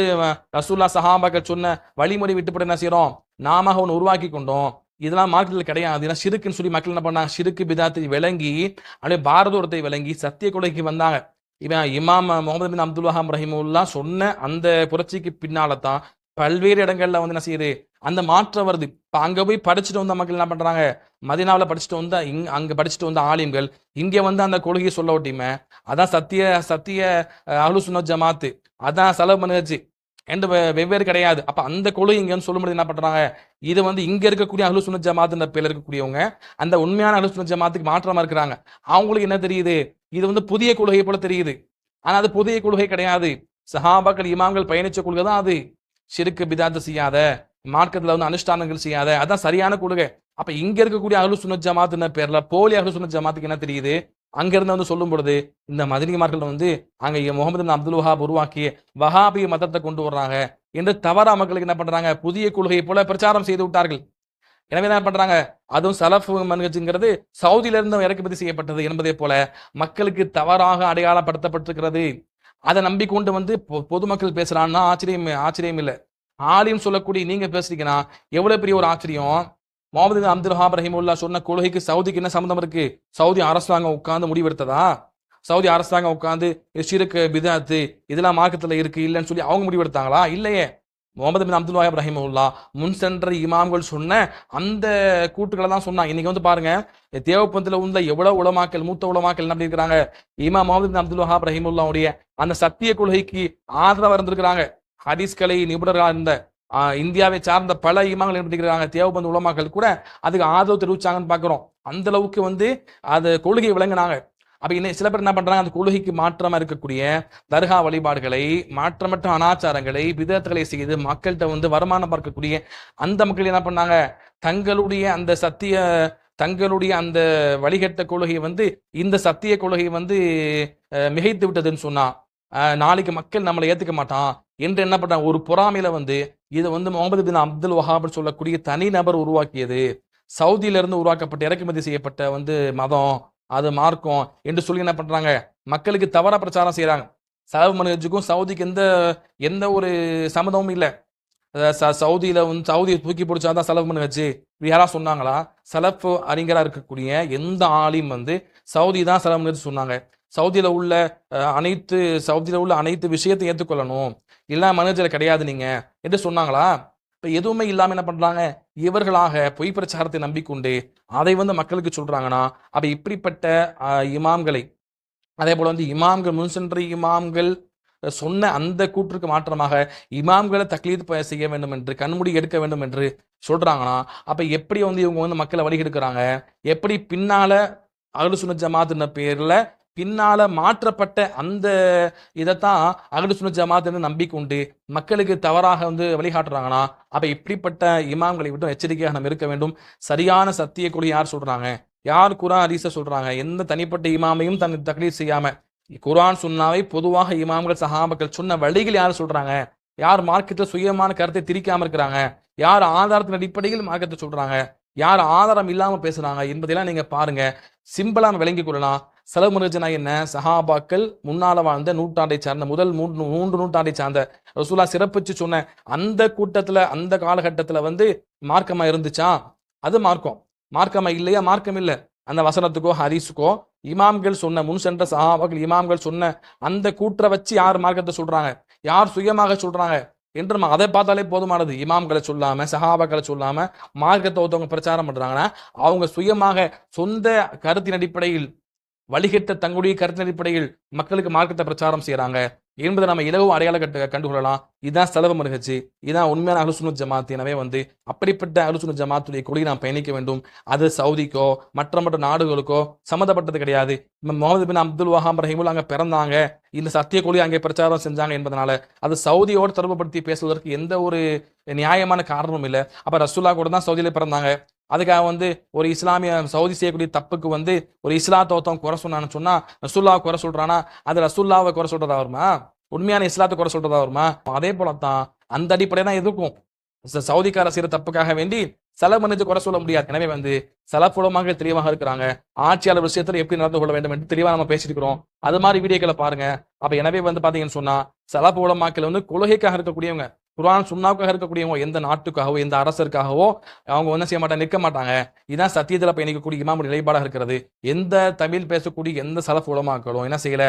ரசூலுல்லாஹ் சஹாபாக்கள் சொன்ன வழிமுறை விட்டுப்பட்டு என்ன செய்யறோம், நாம ஒன்று உருவாக்கி கொண்டோம். இதெல்லாம் மார்க்கெட்டில் கிடையாது, இதெல்லாம் ஷிருக்குன்னு சொல்லி மக்கள் என்ன பண்ணாங்க, ஷிருக்கு பிதாத்தை விளங்கி அப்படியே பாரதூரத்தை விளங்கி சத்திய கொள்கைக்கு வந்தாங்க. இவன் இமாம் முகமது பின் அப்துல் வஹாப் ரஹிமஹுல்லாஹ் சொன்ன அந்த புரட்சிக்கு பின்னால தான் பல்வேறு இடங்கள்ல வந்து என்ன செய்யுது, அந்த மாற்றம் வருது. இப்ப அங்க போய் படிச்சுட்டு வந்த மக்கள் என்ன பண்றாங்க, மதீனாவுல படிச்சுட்டு வந்த அங்க படிச்சுட்டு வந்த ஆலிம்கள் இங்க வந்து அந்த கொள்கையை சொல்ல ஒட்டியுமே, அதான் சத்திய அஹ்லுஸ் சுன்னத் ஜமாத், அதான் சலஃப் மன்ஹஜ் என்று வெவ்வேறு கிடையாது. அப்ப அந்த கொள்கை இங்க வந்து சொல்லும்போது என்ன பண்றாங்க, இது வந்து இங்க இருக்கக்கூடிய அஹ்லுஸ் சுன்னத் ஜமாத் பேர்ல இருக்கக்கூடியவங்க அந்த உண்மையான அஹ்லுஸ் சுன்னத் ஜமாத்துக்கு மாற்றமா இருக்கிறாங்க. அவங்களுக்கு என்ன தெரியுது, இது வந்து புதிய கொள்கை போல தெரியுது. ஆனா அது புதிய கொள்கை கிடையாது. சஹாபாக்கள் இமாம்கள் பயணிச்ச கொள்கை தான் அது. ஷிருக்கு பிதாத்து செய்யாத, மார்க்கத்துல வந்து அனுஷ்டானங்கள் செய்யாத, அதான் சரியான கொள்கை. அப்ப இங்க இருக்கக்கூடிய அஹ்லுஸ் சுன்னத் ஜமாத் பேர்ல போலி அஹ்லுஸ் சுன்னத் ஜமாத்துக்கு என்ன தெரியுது, அங்க இருந்து வந்து சொல்லும் பொழுது இந்த மதனிமார்கள் வந்து அங்க முகமது பின் அப்துல் வஹாப் உருவாக்கிய வஹாபிய மதத்தை கொண்டு வர்றாங்க என்று தவறா மக்களுக்கு என்ன பண்றாங்க, புதிய கொள்கையை போல பிரச்சாரம் செய்து விட்டார்கள். எனவே என்ன பண்றாங்க, அதுவும் சலஃப் மன்ஹஜ்ங்கிறது சவுதியில இருந்து இறக்குமதி செய்யப்பட்டது என்பதை போல மக்களுக்கு தவறாக அடையாளப்படுத்தப்பட்டிருக்கிறது. அதை நம்பிக்கொண்டு வந்து பொதுமக்கள் பேசுறான்னா ஆச்சரியம் இல்லை. ஆலிம் சொல்லக்கூடிய நீங்க பேசுறீங்கன்னா எவ்வளவு பெரிய ஒரு ஆச்சரியம். முகமது பின் அப்துல் வஹாப் ரஹிமஹுல்லா சொன்ன கொள்கைக்கு சவுதிக்கு என்ன சம்பந்தம் இருக்கு? சவுதி அரசாங்கம் உட்கார்ந்து முடிவெடுத்ததா? சவுதி அரசாங்கம் உட்கார்ந்து ஷிர்க் பித்அத் இதெல்லாம் மார்க்கத்துல இருக்கு இல்லைன்னு சொல்லி அவங்க முடிவெடுத்தாங்களா? இல்லையே. முகமது பின் அப்துல் வஹாப் ரஹிமஹுல்லா முன் சென்ற இமாம்கள் சொன்ன அந்த கூட்டுகளை தான் சொன்னாங்க. இன்னைக்கு வந்து பாருங்க, தேவப்பந்தில உள்ள எவ்வளவு உலமாக்கள், மூத்த உலமாக்கள் என்ன பண்ணிருக்காங்க, இமாம் முகமது பின் அப்துல் வஹாப் ரஹிமஹுல்லாவுடைய அந்த சத்திய கொள்கைக்கு ஆதரவா இருந்திருக்கிறாங்க. ஹதீஸ்களை நிபுணர்களாக இருந்த இந்தியாவை சார்ந்த பல இமாம்கள் என்ன பண்ணிருக்காங்க, தேவபந்து உலமாக்கள் கூட அதுக்கு ஆதரவு தெரிவிச்சாங்கன்னு பாக்குறோம். அந்த அளவுக்கு வந்து அது கொள்கையை விளங்கினாங்க. அப்ப இன்னும் சில பேர் என்ன பண்றாங்க, அந்த கொள்கைக்கு மாற்றமா இருக்கக்கூடிய தர்கா வழிபாடுகளை, மாற்றமற்ற அனாச்சாரங்களை, பிதத்துகளை செய்து மக்கள்கிட்ட வந்து வருமானம் பார்க்கக்கூடிய அந்த மக்கள் என்ன பண்ணாங்க, தங்களுடைய அந்த வழிகட்ட கொள்கையை வந்து இந்த சத்திய கொள்கையை வந்து மிகைத்து விட்டதுன்னு சொன்னா நாளைக்கு மக்கள் நம்மளை ஏத்துக்க மாட்டான் என்று என்ன பண்றாங்க, ஒரு பொறாமையில வந்து இதை வந்து முகமது பின் அப்துல் வஹாப் சொல்லக்கூடிய தனி நபர் உருவாக்கியது, சவுதியில இருந்து உருவாக்கப்பட்ட இறக்குமதி செய்யப்பட்ட வந்து மதம், அது மார்க்கம் என்று சொல்லி என்ன பண்றாங்க, மக்களுக்கு தவறா பிரச்சாரம் செய்யறாங்க. சலஃப் மன்ஹஜுக்கும் சவுதிக்கு எந்த ஒரு சம்மதமும் இல்லை. சவுதியை தூக்கி பிடிச்சாதான் சலஃப் மன்ஹஜ் யாரா சொன்னாங்களா? சலஃப் அறிஞரா இருக்கக்கூடிய எந்த ஆலிம் வந்து சவுதி தான் சலஃப் மன்ஹஜ் சொன்னாங்க. சவுதியில உள்ள அனைத்து விஷயத்தை ஏற்றுக்கொள்ளணும், இல்ல மன்ஹஜ்ல கிடையாது நீங்க என்று சொன்னாங்களா? இப்ப எதுவுமே இல்லாம என்ன பண்றாங்க, இவர்களாக பொய் பிரச்சாரத்தை நம்பிக்கொண்டு அதை வந்து மக்களுக்கு சொல்றாங்கன்னா, அப்ப இப்படிப்பட்ட இமாம்களை, அதே போல வந்து இமாம்கள் முன் சென்ற இமாம்கள் சொன்ன அந்த கூற்றுக்கு மாற்றமாக இமாம்களை தக்லீத் செய்ய வேண்டும் என்று, கண்மூடி எடுக்க வேண்டும் என்று சொல்றாங்கன்னா, அப்ப எப்படி வந்து இவங்க வந்து மக்களை வழி எடுக்கிறாங்க? எப்படி பின்னால அஹ்லுஸ் சுன்னத் ஜமாத்ன பேர்ல பின்னால மாற்றப்பட்ட அந்த இதைத்தான் அஹ்லுஸ் சுன்னத் ஜமாத் என்று நம்பிக்கொண்டு மக்களுக்கு தவறாக வந்து வழிகாட்டுறாங்கன்னா, அப்ப இப்படிப்பட்ட இமாம்களை விட்டு எச்சரிக்கையாக நம்ம இருக்க வேண்டும். சரியான சத்திய கொள்கை யார் சொல்றாங்க, யார் குர்ஆன் ஹதீஸை சொல்றாங்க, எந்த தனிப்பட்ட இமாமையும் தன் தக்லீத் செய்யாம குர்ஆன் சுன்னாவை பொதுவாக இமாம்கள் சஹாபாக்கள் சொன்ன வழிகள் யார் சொல்றாங்க, யார் மார்க்கத்தில் சுயமான கருத்தை திரிக்காம இருக்கிறாங்க, யார் ஆதாரத்தின் அடிப்படையில் மார்க்கத்தை சொல்றாங்க, யார் ஆதாரம் இல்லாம பேசுறாங்க என்பதெல்லாம் நீங்க பாருங்க. சிம்பிளா விளங்கிக் கொள்ளலாம். சலஃப் மன்ஹஜ்னா என்ன, சஹாபாக்கள் முன்னால வாழ்ந்த நூற்றாண்டை சார்ந்த முதல் 3 நூற்றாண்டை சார்ந்த ரசூலுல்லாஹ் சிறப்பிச்சு சொன்ன அந்த கூட்டத்துல அந்த காலகட்டத்துல வந்து மார்க்கமா இருந்துச்சா, அது மார்க்கமா இல்லையா, மார்க்கம் இல்லை. அந்த வசனத்துக்கோ ஹதீஸுக்கோ இமாம்கள் சொன்ன முன் சென்ற சஹாபாக்கள் இமாம்கள் சொன்ன அந்த கூற்றை வச்சு யார் மார்க்கத்தை சொல்றாங்க, யார் சுயமாக சொல்றாங்க என்று நம்ம அதை பார்த்தாலே போதுமானது. இமாம்களை சொல்லாம சஹாபாக்களை சொல்லாம மார்க்கத்தை ஒருத்தவங்க பிரச்சாரம் பண்றாங்கன்னா அவங்க சுயமாக சொந்த கருத்தின் அடிப்படையில் வழிகட்ட தங்களுடைய கருத்தின் அடிப்படையில் மக்களுக்கு மார்க்கத்தை பிரச்சாரம் செய்யறாங்க என்பதை நம்ம இலவும் அடையாளம் கண்டுகொள்ளலாம். இதுதான் சலஃப் மன்ஹஜ், இதுதான் உண்மையான அஹ்லுஸ் சுன்னத் ஜமாத். எனவே வந்து அப்படிப்பட்ட அஹ்லுஸ் சுன்னத் ஜமாத்துடைய கொள்கை நாம் பயணிக்க வேண்டும். அது சவுதிக்கோ மற்ற நாடுகளுக்கோ சம்மந்தப்பட்டது கிடையாது. முகமது பின் அப்துல் வஹாப் ரஹிமஹுல்லா அங்கே பிறந்தாங்க, இந்த சத்திய கொள்கை அங்கே பிரச்சாரம் செஞ்சாங்க என்பதனால அது சவுதியோடு தொடர்புபடுத்தி பேசுவதற்கு எந்த ஒரு நியாயமான காரணமும் இல்லை. அப்ப ரசூலுல்லாஹ் கூட தான் சவுதியில பிறந்தாங்க. அதுக்காக வந்து ஒரு இஸ்லாமிய சவுதி செய்யக்கூடிய தப்புக்கு வந்து ஒரு இஸ்லாத்தை ஒருத்தவங்க குறை சொன்னான்னு சொன்னா ரசூலுல்லாஹ் குறை சொல்றானா, அது ரசூலுல்லாஹ்வை குறை சொல்றதா வருமா, உண்மையான இஸ்லாத்தை குறை சொல்றதா வருமா? அதே போலத்தான் அந்த அடிப்படை தான் எதுக்கும் சவுதிக்கார செய்யற தப்புக்காக வேண்டி சலஃப் மன்ஹஜ் குறை சொல்ல முடியாது. எனவே வந்து சலஃப் உலமாக்கள் தெளிவாக இருக்கிறாங்க, ஆட்சியாளர் விஷயத்துல எப்படி நடந்து கொள்ள வேண்டும் என்று தெளிவா நம்ம பேசிருக்கிறோம். அது மாதிரி வீடியோக்களை பாருங்க. அப்ப எனவே வந்து பாத்தீங்கன்னு சொன்னா சலஃப் உலமாக்கள் வந்து கொள்கைக்காக இருக்கக்கூடியவங்க, குர்ஆன் சுன்னாவுக்காக இருக்கக்கூடியவங்க, எந்த நாட்டுக்காகவோ எந்த அரசருக்காகவோ அவங்க என்ன செய்ய மாட்டாங்க, நிற்க மாட்டாங்க. இதுதான் சத்தியத்தில் பயணிக்கக்கூடிய இமாமுடைய நிலைப்பாடாக இருக்கிறது. எந்த தமிழ் பேசக்கூடிய எந்த சலஃப் உலமாக்களும் என்ன செய்யல,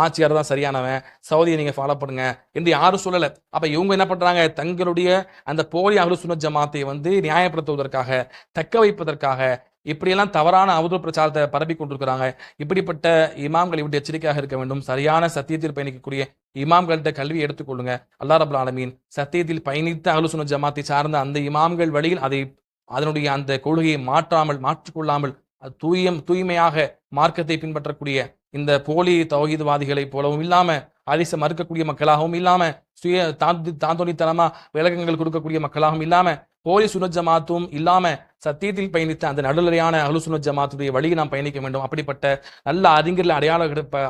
ஆட்சியார் தான் சரியானவன், சவுதியை நீங்க ஃபாலோ பண்ணுங்க என்று யாரும் சொல்லல. அப்ப இவங்க என்ன பண்றாங்க, தங்களுடைய அந்த போலி அஹ்லுஸ் சுன்னத் ஜமாத்தை வந்து நியாயப்படுத்துவதற்காக, தக்க வைப்பதற்காக இப்படியெல்லாம் தவறான அவதூறு பிரச்சாரத்தை பரப்பி கொண்டிருக்கிறாங்க. இப்படிப்பட்ட இமாம்களை விட்டு எச்சரிக்கையாக இருக்க வேண்டும். சரியான சத்தியத்தில் பயணிக்கக்கூடிய இமாம்கள்கிட்ட கல்வி எடுத்துக்கொள்ளுங்க. அல்லாஹ் ரப்பல் ஆலமீன் சத்தியத்தில் பயணித்த அஹ்லுஸ் சுன்னத் ஜமாத்தை சார்ந்த அந்த இமாம்கள் வழியில் அதனுடைய அந்த கொள்கையை மாற்றிக்கொள்ளாமல் தூய்மையாக மார்க்கத்தை பின்பற்றக்கூடிய இந்த போலி தௌஹீத்வாதிகளை போலவும் இல்லாம, ஹதீஸை மறுக்கக்கூடிய மக்களாகவும் இல்லாம, தாந்தோணித்தனமா விளக்கங்கள் கொடுக்கக்கூடிய மக்களாகவும் இல்லாம, போலி சுன்னத் ஜமாத்தும் இல்லாம சத்தியத்தில் பயணித்த அந்த நடுநிலையான அஹ்லுஸ் சுன்னத் ஜமாத்துடைய வழியை நாம் பயணிக்க வேண்டும். அப்படிப்பட்ட நல்ல அறிஞர்களை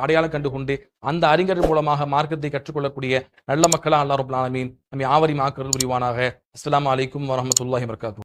அடையாளம் கண்டுகொண்டு அந்த அறிஞர்கள் மூலமாக மார்க்கத்தை கற்றுக்கொள்ளக்கூடிய நல்ல மக்களா அல்லாஹ் ரப்பல் ஆலமீன் நம்மை ஆவரி மாக்கருள் புரிவானாக. அஸ்ஸலாமு அலைக்கும் வரஹ்மத்துல்லாஹி வபரகாத்துஹு.